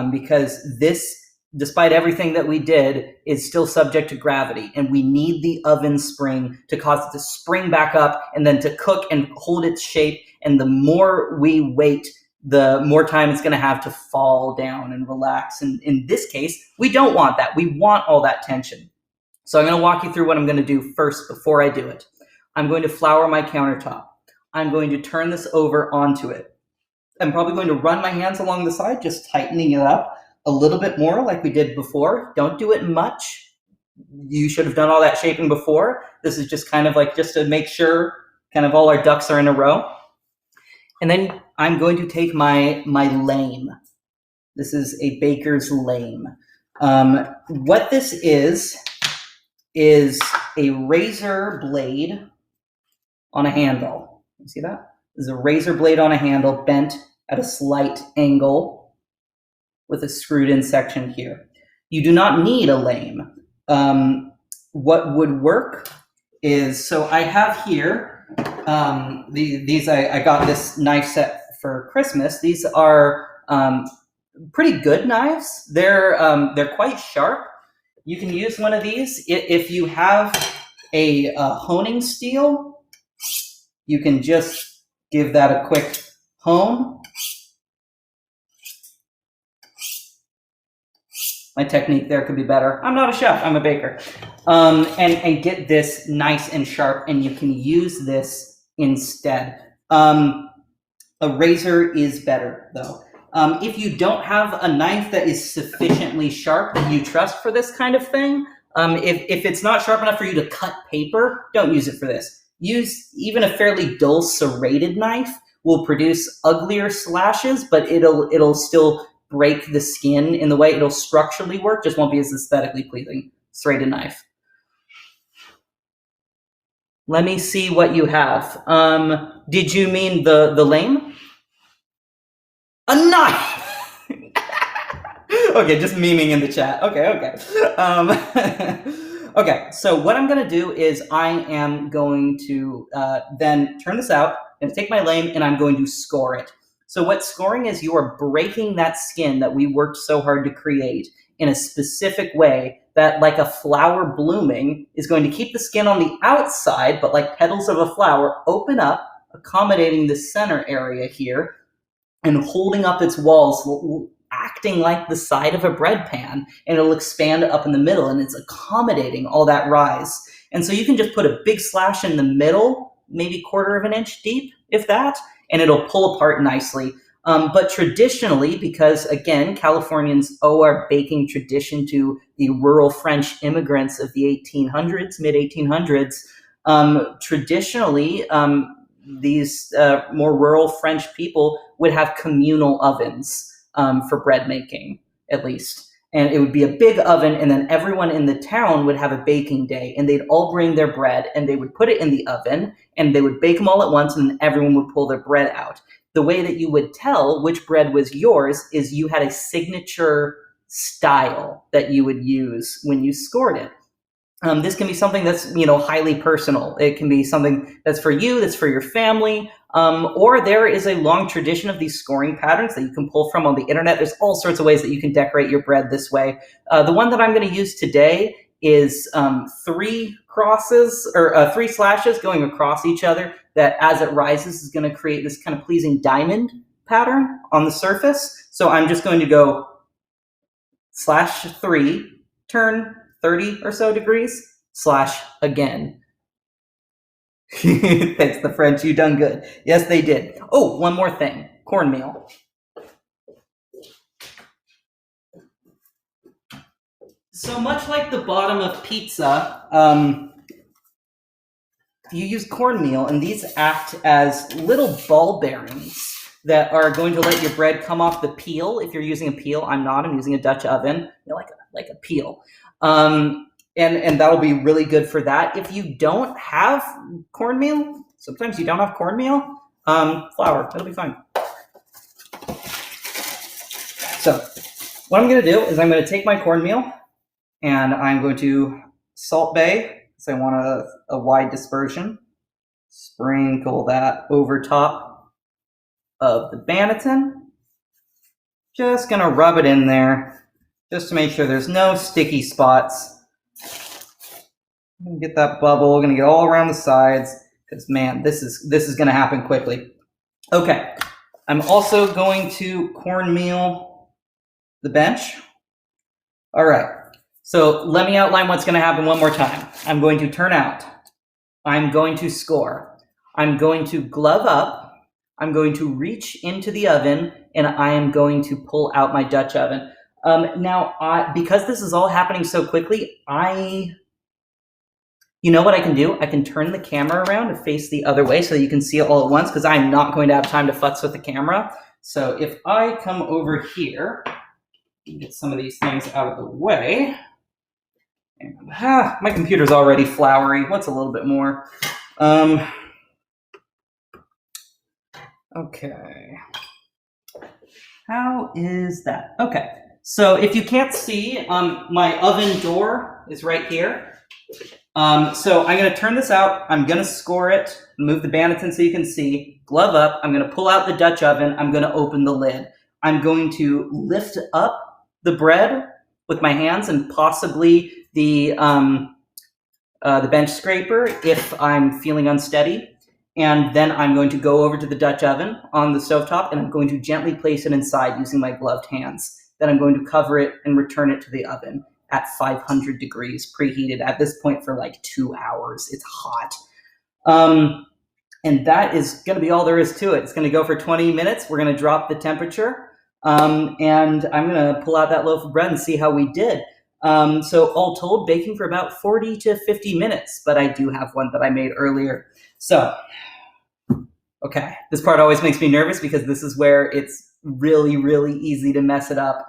because this, despite everything that we did, is still subject to gravity, and we need the oven spring to cause it to spring back up and then to cook and hold its shape. And the more we wait, the more time it's going to have to fall down and relax. And in this case, we don't want that. We want all that tension. So I'm going to walk you through what I'm going to do first before I do it. I'm going to flour my countertop. I'm going to turn this over onto it. I'm probably going to run my hands along the side, just tightening it up a little bit more like we did before. Don't do it much. You should have done all that shaping before. This is just kind of like just to make sure kind of all our ducks are in a row. And then I'm going to take my lame. This is a baker's lame. What this is a razor blade on a handle. You see that? This is a razor blade on a handle bent at a slight angle with a screwed in section here. You do not need a lame. What would work is, so I have here, I got this knife set for Christmas. These are pretty good knives. They're quite sharp. You can use one of these. If you have a honing steel, you can just give that a quick hone. My technique there could be better. I'm not a chef, I'm a baker. And get this nice and sharp, and you can use this instead. A razor is better though. If you don't have a knife that is sufficiently sharp that you trust for this kind of thing, if it's not sharp enough for you to cut paper, don't use it for this. Use even a fairly dull serrated knife will produce uglier slashes, but it'll still break the skin in the way it'll structurally work, just won't be as aesthetically pleasing. Serrated knife. Let me see what you have. Did you mean the lame? A knife! Okay, just memeing in the chat. Okay. Okay, so what I'm gonna do is I am going to then turn this out, and take my lame, and I'm going to score it. So what scoring is, you are breaking that skin that we worked so hard to create in a specific way that, like a flower blooming, is going to keep the skin on the outside, but like petals of a flower, open up, accommodating the center area here, and holding up its walls, acting like the side of a bread pan, and it'll expand up in the middle, and it's accommodating all that rise. And so you can just put a big slash in the middle, maybe 1/4 of an inch deep, if that, and it'll pull apart nicely. But traditionally, because again, Californians owe our baking tradition to the rural French immigrants of the 1800s, mid-1800s, traditionally, these more rural French people would have communal ovens for bread making, at least. And it would be a big oven, and then everyone in the town would have a baking day, and they'd all bring their bread, and they would put it in the oven, and they would bake them all at once, and then everyone would pull their bread out. The way that you would tell which bread was yours is you had a signature style that you would use when you scored it. This can be something that's, highly personal. It can be something that's for you, that's for your family, or there is a long tradition of these scoring patterns that you can pull from on the internet. There's all sorts of ways that you can decorate your bread this way. The one that I'm going to use today is 3 crosses, or 3 slashes going across each other, that as it rises is going to create this kind of pleasing diamond pattern on the surface. So I'm just going to go /3, turn 30 or so degrees, slash again. Thanks, the French, you done good. Yes, they did. Oh, one more thing, cornmeal. So much like the bottom of pizza, you use cornmeal, and these act as little ball bearings that are going to let your bread come off the peel. If you're using a peel, I'm not. I'm using a Dutch oven, like a peel. And that'll be really good for that. If you don't have cornmeal, sometimes you don't have cornmeal, flour, it'll be fine. So what I'm going to do is I'm going to take my cornmeal, and I'm going to Salt Bae, because I want a wide dispersion. Sprinkle that over top of the Banneton. Just going to rub it in there, just to make sure there's no sticky spots. I'm going to get that bubble. We're going to get all around the sides, because man, this is going to happen quickly. Okay, I'm also going to cornmeal the bench. All right, so let me outline what's going to happen one more time. I'm going to turn out. I'm going to score. I'm going to glove up. I'm going to reach into the oven, and I am going to pull out my Dutch oven. Now, because this is all happening so quickly, you know what I can do? I can turn the camera around and face the other way so that you can see it all at once, because I'm not going to have time to futz with the camera. So if I come over here and get some of these things out of the way. And, my computer's already floury. What's a little bit more? Okay. How is that? Okay. So if you can't see, my oven door is right here. So I'm going to turn this out. I'm going to score it, move the Banneton so you can see, glove up. I'm going to pull out the Dutch oven. I'm going to open the lid. I'm going to lift up the bread with my hands and possibly the bench scraper if I'm feeling unsteady. And then I'm going to go over to the Dutch oven on the stovetop, and I'm going to gently place it inside using my gloved hands. Then I'm going to cover it and return it to the oven at 500 degrees, preheated at this point for like 2 hours. It's hot. And that is going to be all there is to it. It's going to go for 20 minutes. We're going to drop the temperature. And I'm going to pull out that loaf of bread and see how we did. So all told, baking for about 40 to 50 minutes, but I do have one that I made earlier. So, okay, this part always makes me nervous because this is where it's really, really easy to mess it up.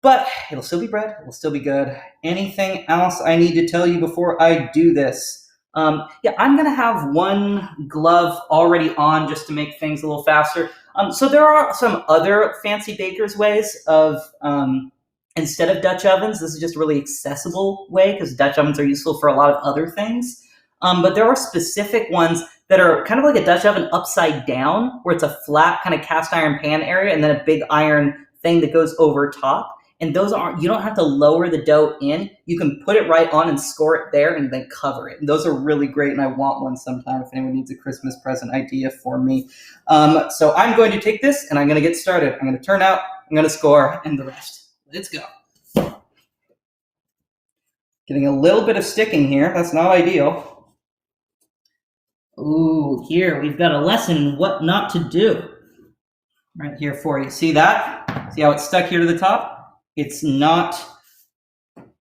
But it'll still be bread, it'll still be good. Anything else I need to tell you before I do this? Yeah, I'm gonna have one glove already on just to make things a little faster. So there are some other fancy baker's ways of, instead of Dutch ovens, this is just a really accessible way because Dutch ovens are useful for a lot of other things. But there are specific ones that are kind of like a Dutch oven upside down, where it's a flat kind of cast iron pan area and then a big iron thing that goes over top. And those you don't have to lower the dough in. You can put it right on and score it there and then cover it. And those are really great, and I want one sometime if anyone needs a Christmas present idea for me. So I'm going to take this and I'm going to get started. I'm going to turn out, I'm going to score, and the rest. Let's go. Getting a little bit of sticking here. That's not ideal. Ooh, here we've got a lesson in what not to do. Right here for you. See that? See how it's stuck here to the top? It is not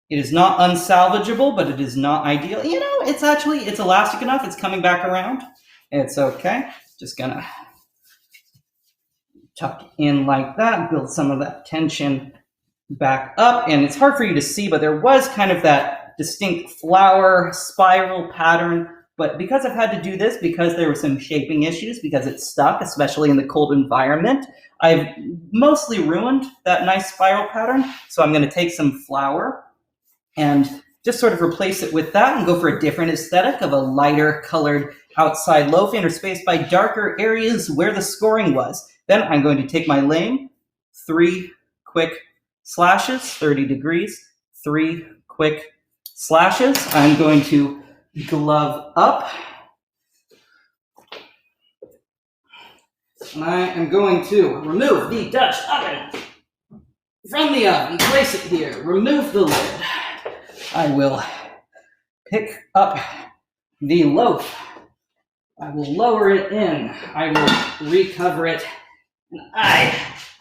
unsalvageable, but it is not ideal. You know, it's elastic enough. It's coming back around. It's okay. Just gonna tuck in like that, build some of that tension back up. And it's hard for you to see, but there was kind of that distinct flower spiral pattern. But because I've had to do this, because there were some shaping issues, because it's stuck, especially in the cold environment, I've mostly ruined that nice spiral pattern. So I'm going to take some flour and just sort of replace it with that and go for a different aesthetic of a lighter colored outside loaf interspaced by darker areas where the scoring was. Then I'm going to take my lame, 3 quick slashes, 30 degrees, 3 quick slashes. I'm going to glove up. And I am going to remove the Dutch oven from the oven, place it here, remove the lid. I will pick up the loaf. I will lower it in. I will recover it. And I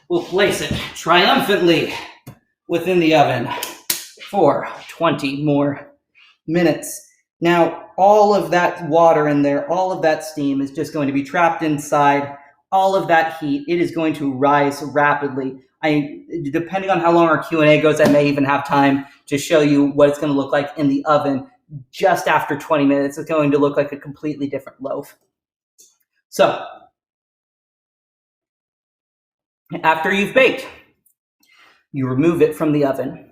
will place it triumphantly within the oven for 20 more minutes. Now, all of that water in there, all of that steam is just going to be trapped inside. All of that heat, it is going to rise rapidly. Depending on how long our Q&A goes, I may even have time to show you what it's going to look like in the oven. Just after 20 minutes, it's going to look like a completely different loaf. So, after you've baked, you remove it from the oven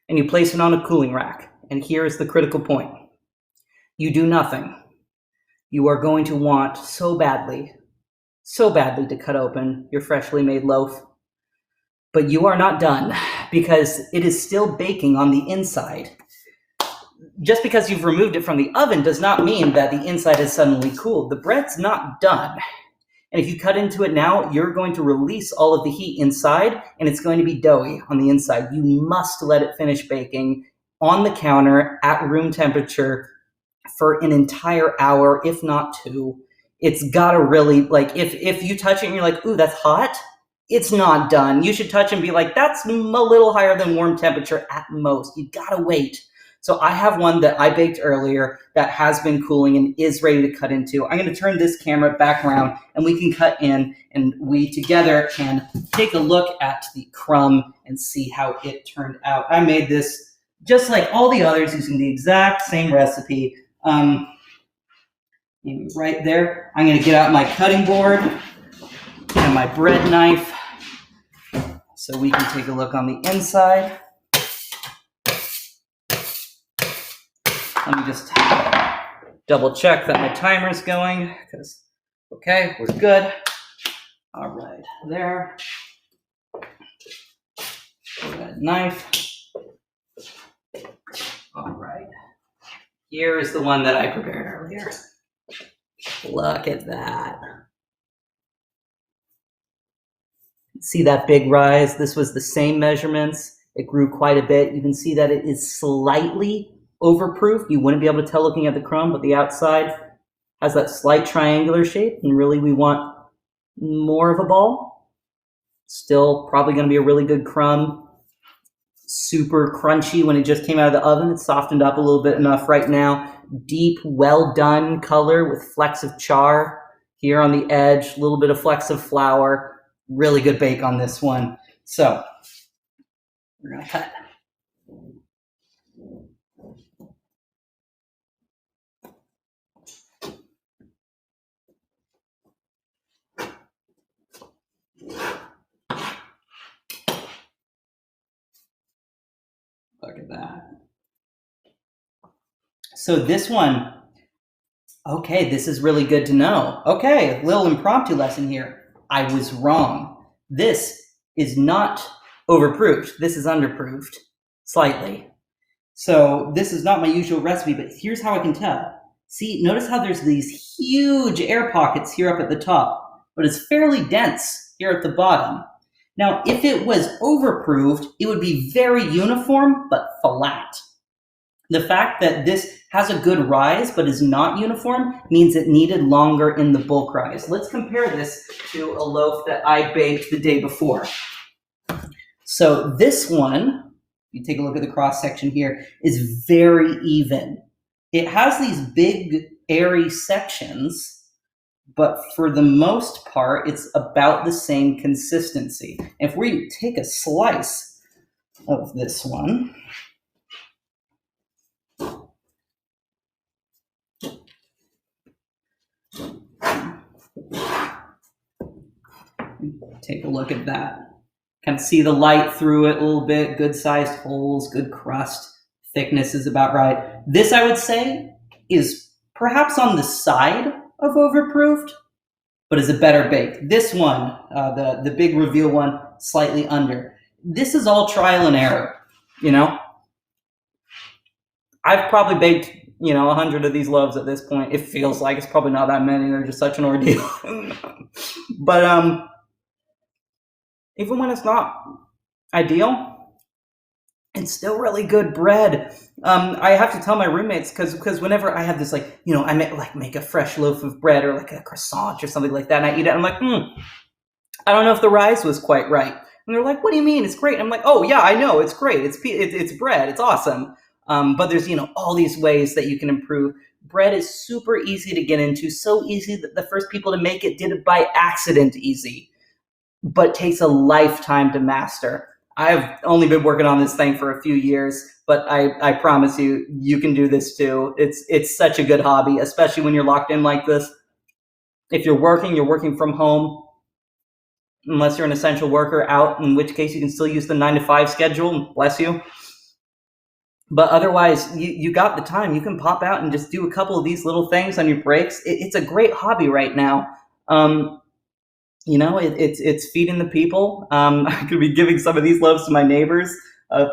and you place it on a cooling rack. And here is the critical point. You do nothing. You are going to want so badly to cut open your freshly made loaf. But you are not done because it is still baking on the inside. Just because you've removed it from the oven does not mean that the inside is suddenly cooled. The bread's not done. And if you cut into it now, you're going to release all of the heat inside and it's going to be doughy on the inside. You must let it finish baking on the counter at room temperature for an entire hour, if not two. It's gotta really, like, if you touch it and you're like, ooh, that's hot, it's not done. You should touch and be like, that's a little higher than warm temperature at most. You gotta wait. So I have one that I baked earlier that has been cooling and is ready to cut into. I'm gonna turn this camera back around and we can cut in and we together can take a look at the crumb and see how it turned out. I made this just like all the others using the exact same recipe. Right there. I'm gonna get out my cutting board and my bread knife so we can take a look on the inside. Let me just double check that my timer's going, because, okay, we're good. All right, there. Bread knife. All right. Here is the one that I prepared earlier. Look at that. See that big rise? This was the same measurements. It grew quite a bit. You can see that it is slightly overproof. You wouldn't be able to tell looking at the crumb, but the outside has that slight triangular shape, and really we want more of a ball. Still probably going to be a really good crumb. Super crunchy when it just came out of the oven. It's softened up a little bit enough right now. Deep, well done color with flecks of char here on the edge, a little bit of flecks of flour. Really good bake on this one. So we're going to cut. Look at that. So this one, okay, this is really good to know. Okay, a little impromptu lesson here. I was wrong. This is not overproofed. This is underproofed slightly. So this is not my usual recipe, but here's how I can tell. See, notice how there's these huge air pockets here up at the top, but it's fairly dense here at the bottom. Now, if it was overproofed, it would be very uniform, but flat. The fact that this has a good rise, but is not uniform, means it needed longer in the bulk rise. Let's compare this to a loaf that I baked the day before. So this one, you take a look at the cross section here, is very even. It has these big, airy sections, but for the most part, it's about the same consistency. If we take a slice of this one, take a look at that. Kind of see the light through it a little bit, good sized holes, good crust, thickness is about right. This, I would say, is perhaps on the side of overproofed, but is a better bake. This one, the big reveal one, slightly under. This is all trial and error, you know? I've probably baked, 100 of these loaves at this point. It feels like it's probably not that many. They're just such an ordeal. But even when it's not ideal, it's still really good bread. I have to tell my roommates because whenever I have this, I make a fresh loaf of bread or like a croissant or something like that, and I eat it, I'm like, I don't know if the rise was quite right. And they're like, what do you mean? It's great. I'm like, oh yeah, I know, it's great. It's bread. It's awesome. But there's all these ways that you can improve. Bread is super easy to get into, so easy that the first people to make it did it by accident easy, but takes a lifetime to master. I've only been working on this thing for a few years, but I promise you, you can do this too. It's such a good hobby, especially when you're locked in like this. If you're working from home, unless you're an essential worker out, in which case you can still use the 9-to-5 schedule, bless you. But otherwise, you got the time. You can pop out and just do a couple of these little things on your breaks. It's a great hobby right now. It's feeding the people. I could be giving some of these loaves to my neighbors.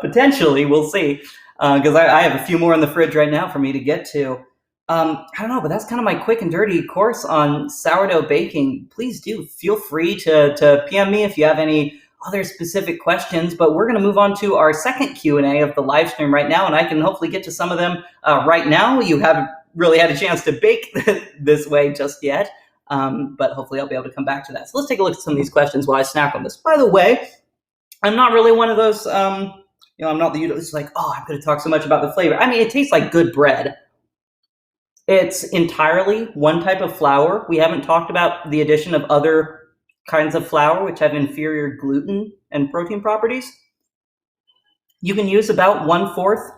Potentially, we'll see. Because I have a few more in the fridge right now for me to get to. I don't know, but that's kind of my quick and dirty course on sourdough baking. Please do feel free to PM me if you have any other specific questions. But we're going to move on to our second Q&A of the live stream right now, and I can hopefully get to some of them right now. You have really had a chance to bake this way just yet, but hopefully I'll be able to come back to that. So let's take a look at some of these questions while I snack on this. By the way, I'm not really one of those, I'm not the it's like, oh, I'm going to talk so much about the flavor. I mean, it tastes like good bread. It's entirely one type of flour. We haven't talked about the addition of other kinds of flour, which have inferior gluten and protein properties. You can use about 1/4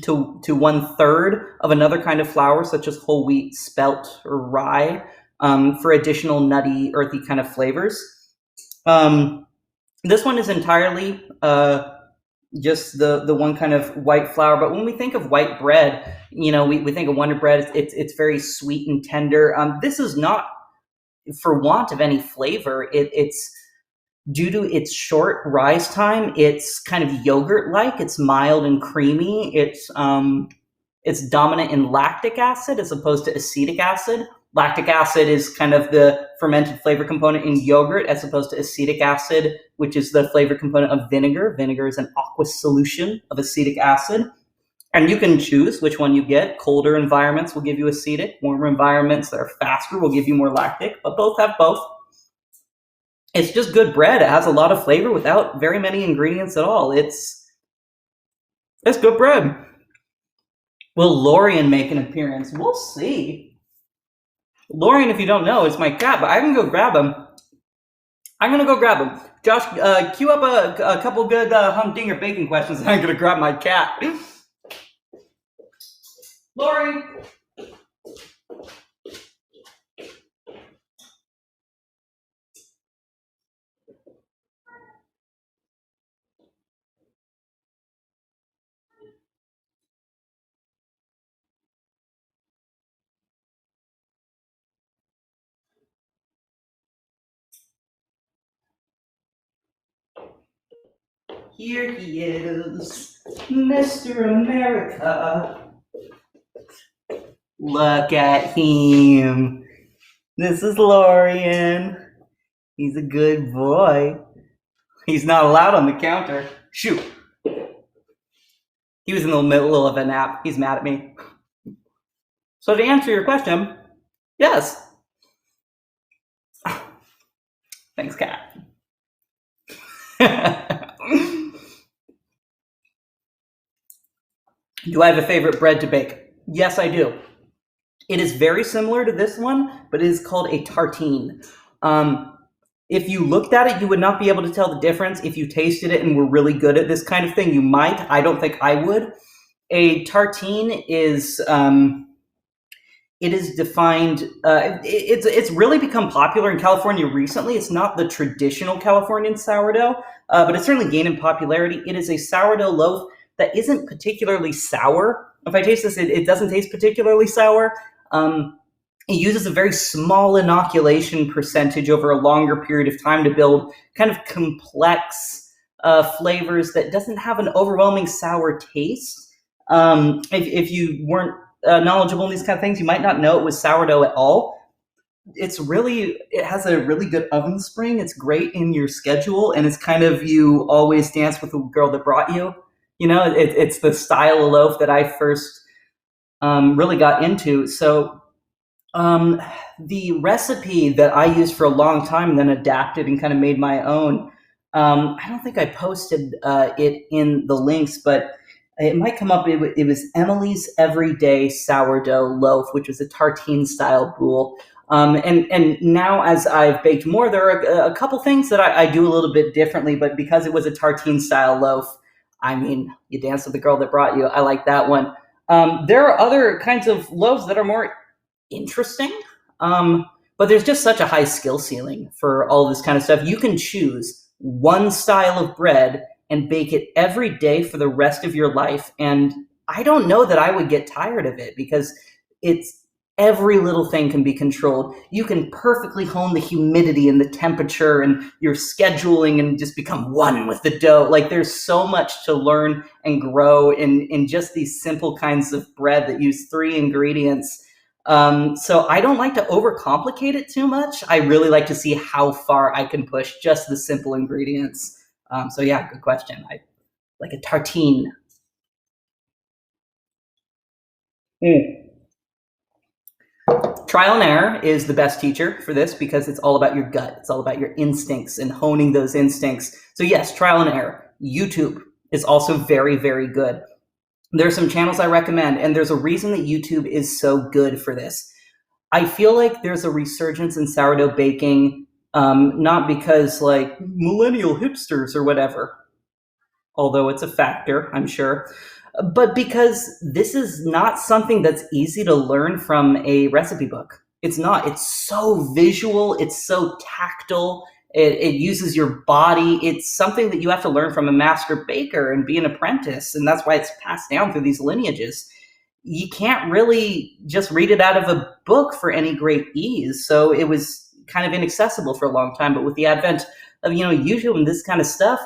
to 1/3 of another kind of flour, such as whole wheat, spelt, or rye, for additional nutty, earthy kind of flavors. This one is entirely just the one kind of white flour. But when we think of white bread, we think of Wonder Bread. It's very sweet and tender. This is not for want of any flavor. It's due to its short rise time. It's kind of yogurt-like. It's mild and creamy. It's dominant in lactic acid as opposed to acetic acid. Lactic acid is kind of the fermented flavor component in yogurt, as opposed to acetic acid, which is the flavor component of vinegar. Vinegar is an aqueous solution of acetic acid. And you can choose which one you get. Colder environments will give you acetic. Warmer environments that are faster will give you more lactic, but both have both. It's just good bread. It has a lot of flavor without very many ingredients at all. It's good bread. Will Lorian make an appearance? We'll see. Lorian, if you don't know, is my cat, but I can go grab him. I'm going to go grab him. Josh, queue up a couple good humdinger bacon questions, and I'm going to grab my cat. Lori! Here he is, Mr. America. Look at him. This is Lorian. He's a good boy. He's not allowed on the counter. Shoot. He was in the middle of a nap. He's mad at me. So to answer your question, yes. Thanks, cat. Do I have a favorite bread to bake? Yes, I do. It is very similar to this one, but it is called a tartine. If you looked at it, you would not be able to tell the difference. If you tasted it and were really good at this kind of thing, you might. I don't think I would. A tartine is, it is defined, it's really become popular in California recently. It's not the traditional Californian sourdough, but it's certainly gained in popularity. It is a sourdough loaf that isn't particularly sour. If I taste this, it doesn't taste particularly sour. It uses a very small inoculation percentage over a longer period of time to build kind of complex flavors that doesn't have an overwhelming sour taste. If you weren't knowledgeable in these kind of things, you might not know it was sourdough at all. It has a really good oven spring. It's great in your schedule, and it's kind of, you always dance with the girl that brought you. It's the style of loaf that I first really got into. So the recipe that I used for a long time and then adapted and kind of made my own, I don't think I posted it in the links, but it might come up. It was Emily's Everyday Sourdough Loaf, which was a tartine style boule. And now, as I've baked more, there are a couple things that I do a little bit differently, but because it was a tartine style loaf, I mean, you dance with the girl that brought you. I like that one. There are other kinds of loaves that are more interesting, but there's just such a high skill ceiling for all this kind of stuff. You can choose one style of bread and bake it every day for the rest of your life, and I don't know that I would get tired of it, because every little thing can be controlled. You can perfectly hone the humidity and the temperature and your scheduling and just become one with the dough. Like, there's so much to learn and grow in just these simple kinds of bread that use 3 ingredients. So I don't like to overcomplicate it too much. I really like to see how far I can push just the simple ingredients. So yeah, good question. I like a tartine. trial and error is the best teacher for this because it's all about your gut. It's all about your instincts and honing those instincts. So yes, trial and error. YouTube is also very, very good. There's some channels I recommend, and there's a reason that YouTube is so good for this. I feel like there's a resurgence in sourdough baking, not because like millennial hipsters or whatever, although it's a factor, I'm sure, but because this is not something that's easy to learn from a recipe book. It's not. It's so visual. It's so tactile. It uses your body. It's something that you have to learn from a master baker and be an apprentice, and that's why it's passed down through these lineages. You can't really just read it out of a book for any great ease, so it was kind of inaccessible for a long time. But with the advent of YouTube and this kind of stuff,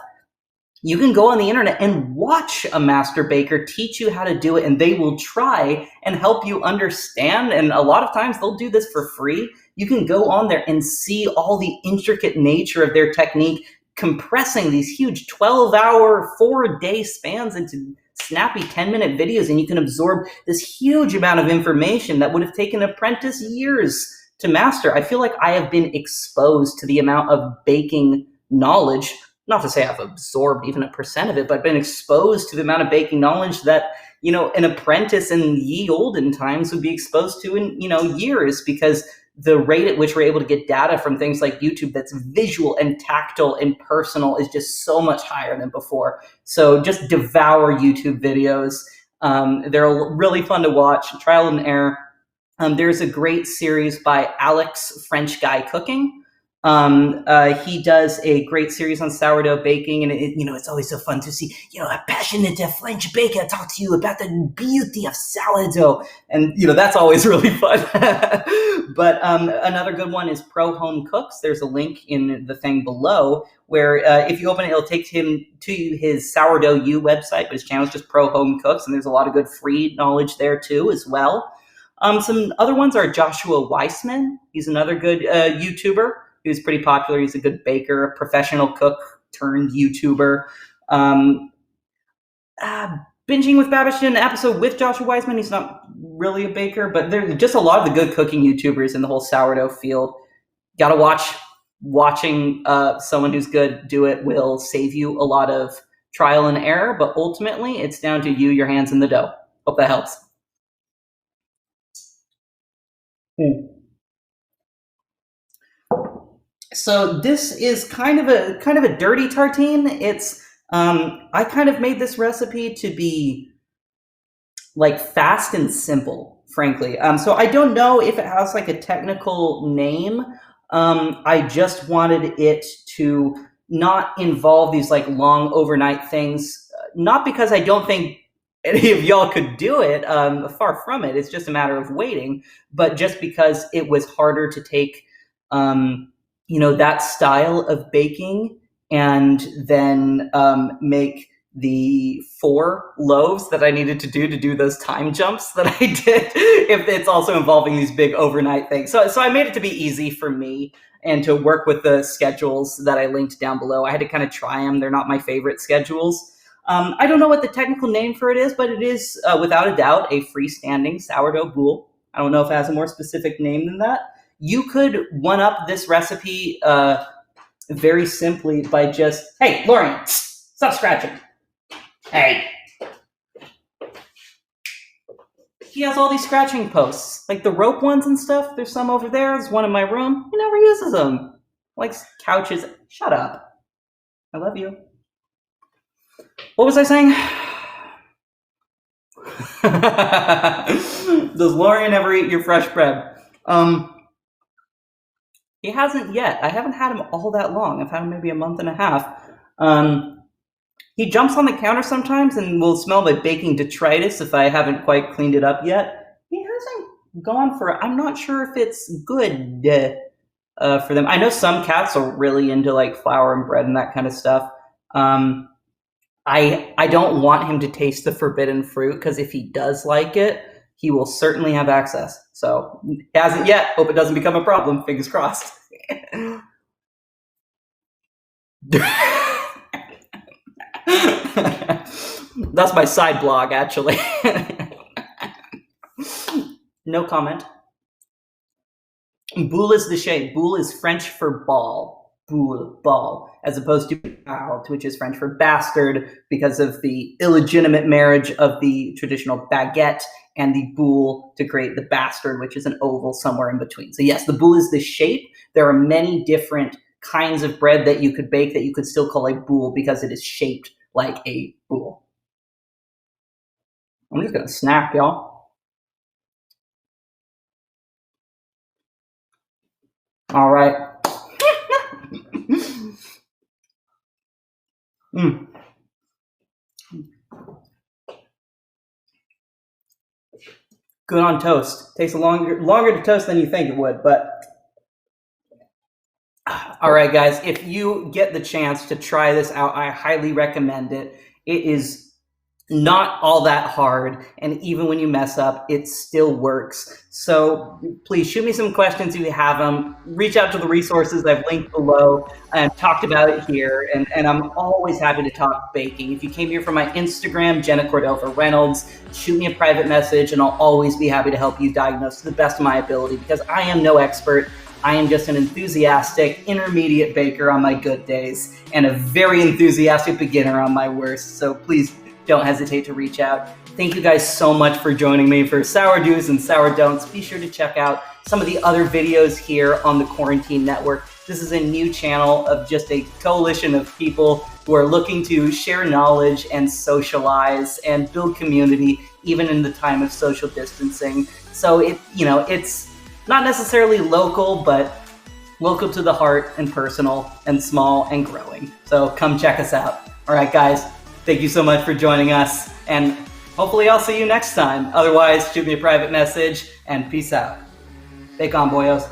you can go on the internet and watch a master baker teach you how to do it, and they will try and help you understand. And a lot of times they'll do this for free. You can go on there and see all the intricate nature of their technique, compressing these huge 12-hour, 4-day spans into snappy 10-minute videos, and you can absorb this huge amount of information that would have taken an apprentice years to master. I feel like I have been exposed to the amount of baking knowledge. Not to say I've absorbed even 1% of it, but been exposed to the amount of baking knowledge that, an apprentice in ye olden times would be exposed to in, years, because the rate at which we're able to get data from things like YouTube that's visual and tactile and personal is just so much higher than before. So just devour YouTube videos. They're really fun to watch, trial and error. There's a great series by Alex French Guy Cooking. He does a great series on sourdough baking, and it's always so fun to see, a passionate French baker talk to you about the beauty of sourdough, and that's always really fun. But another good one is Pro Home Cooks. There's a link in the thing below where if you open it, it'll take him to his Sourdough U website, but his channel is just Pro Home Cooks, and there's a lot of good free knowledge there too as well. Some other ones are Joshua Weissman. He's another good YouTuber. He's pretty popular. He's a good baker, a professional cook turned YouTuber. Binging with Babish did an episode with Joshua Weissman. He's not really a baker, but there's just a lot of the good cooking YouTubers in the whole sourdough field. Gotta watching someone who's good do it will save you a lot of trial and error, but ultimately it's down to you, your hands in the dough. Hope that helps. So this is kind of a dirty tartine. It's I kind of made this recipe to be like fast and simple, frankly. So I don't know if it has like a technical name. I just wanted it to not involve these like long overnight things. Not because I don't think any of y'all could do it. Far from it. It's just a matter of waiting. But just because it was harder to take that style of baking and then make the 4 loaves that I needed to do those time jumps that I did, if it's also involving these big overnight things. So I made it to be easy for me and to work with the schedules that I linked down below. I had to kind of try them. They're not my favorite schedules. I don't know what the technical name for it is, but it is, without a doubt, a freestanding sourdough boule. I don't know if it has a more specific name than that. You could one-up this recipe very simply by just, hey, Lorian, stop scratching. Hey. He has all these scratching posts, like the rope ones and stuff. There's some over there. There's one in my room. He never uses them. Likes couches. Shut up. I love you. What was I saying? Does Lorian ever eat your fresh bread? He hasn't yet. I haven't had him all that long. I've had him maybe a month and a half. He jumps on the counter sometimes and will smell my baking detritus if I haven't quite cleaned it up yet. He hasn't gone for, I'm not sure if it's good for them. I know some cats are really into like flour and bread and that kind of stuff. I don't want him to taste the forbidden fruit, because if he does like it, he will certainly have access. So he hasn't yet. Hope it doesn't become a problem. Fingers crossed. That's my side blog, actually. No comment. Boule is the shape. Boule is French for ball. Boule, ball, as opposed to bald, which is French for bastard, because of the illegitimate marriage of the traditional baguette and the boule to create the bastard, which is an oval somewhere in between. So yes, the boule is the shape. There are many different kinds of bread that you could bake that you could still call a boule because it is shaped like a boule. I'm just gonna snack, y'all. All right. Good on toast. Takes longer to toast than you think it would, but all right, guys, if you get the chance to try this out, I highly recommend it. It is not all that hard, and even when you mess up, it still works. So please shoot me some questions if you have them. Reach out to the resources I've linked below and talked about it here, and I'm always happy to talk baking. If you came here from my Instagram, Jenna Cordova Reynolds, shoot me a private message, and I'll always be happy to help you diagnose to the best of my ability, because I am no expert. I am just an enthusiastic intermediate baker on my good days and a very enthusiastic beginner on my worst. So please don't hesitate to reach out. Thank you guys so much for joining me for Sourdo's and Sourdon'ts. Be sure to check out some of the other videos here on the Quarantine Network. This is a new channel of just a coalition of people who are looking to share knowledge and socialize and build community even in the time of social distancing. So it's not necessarily local, but local to the heart and personal and small and growing. So come check us out. All right, guys, thank you so much for joining us, and hopefully I'll see you next time. Otherwise, shoot me a private message, and peace out. Bake on, boyos.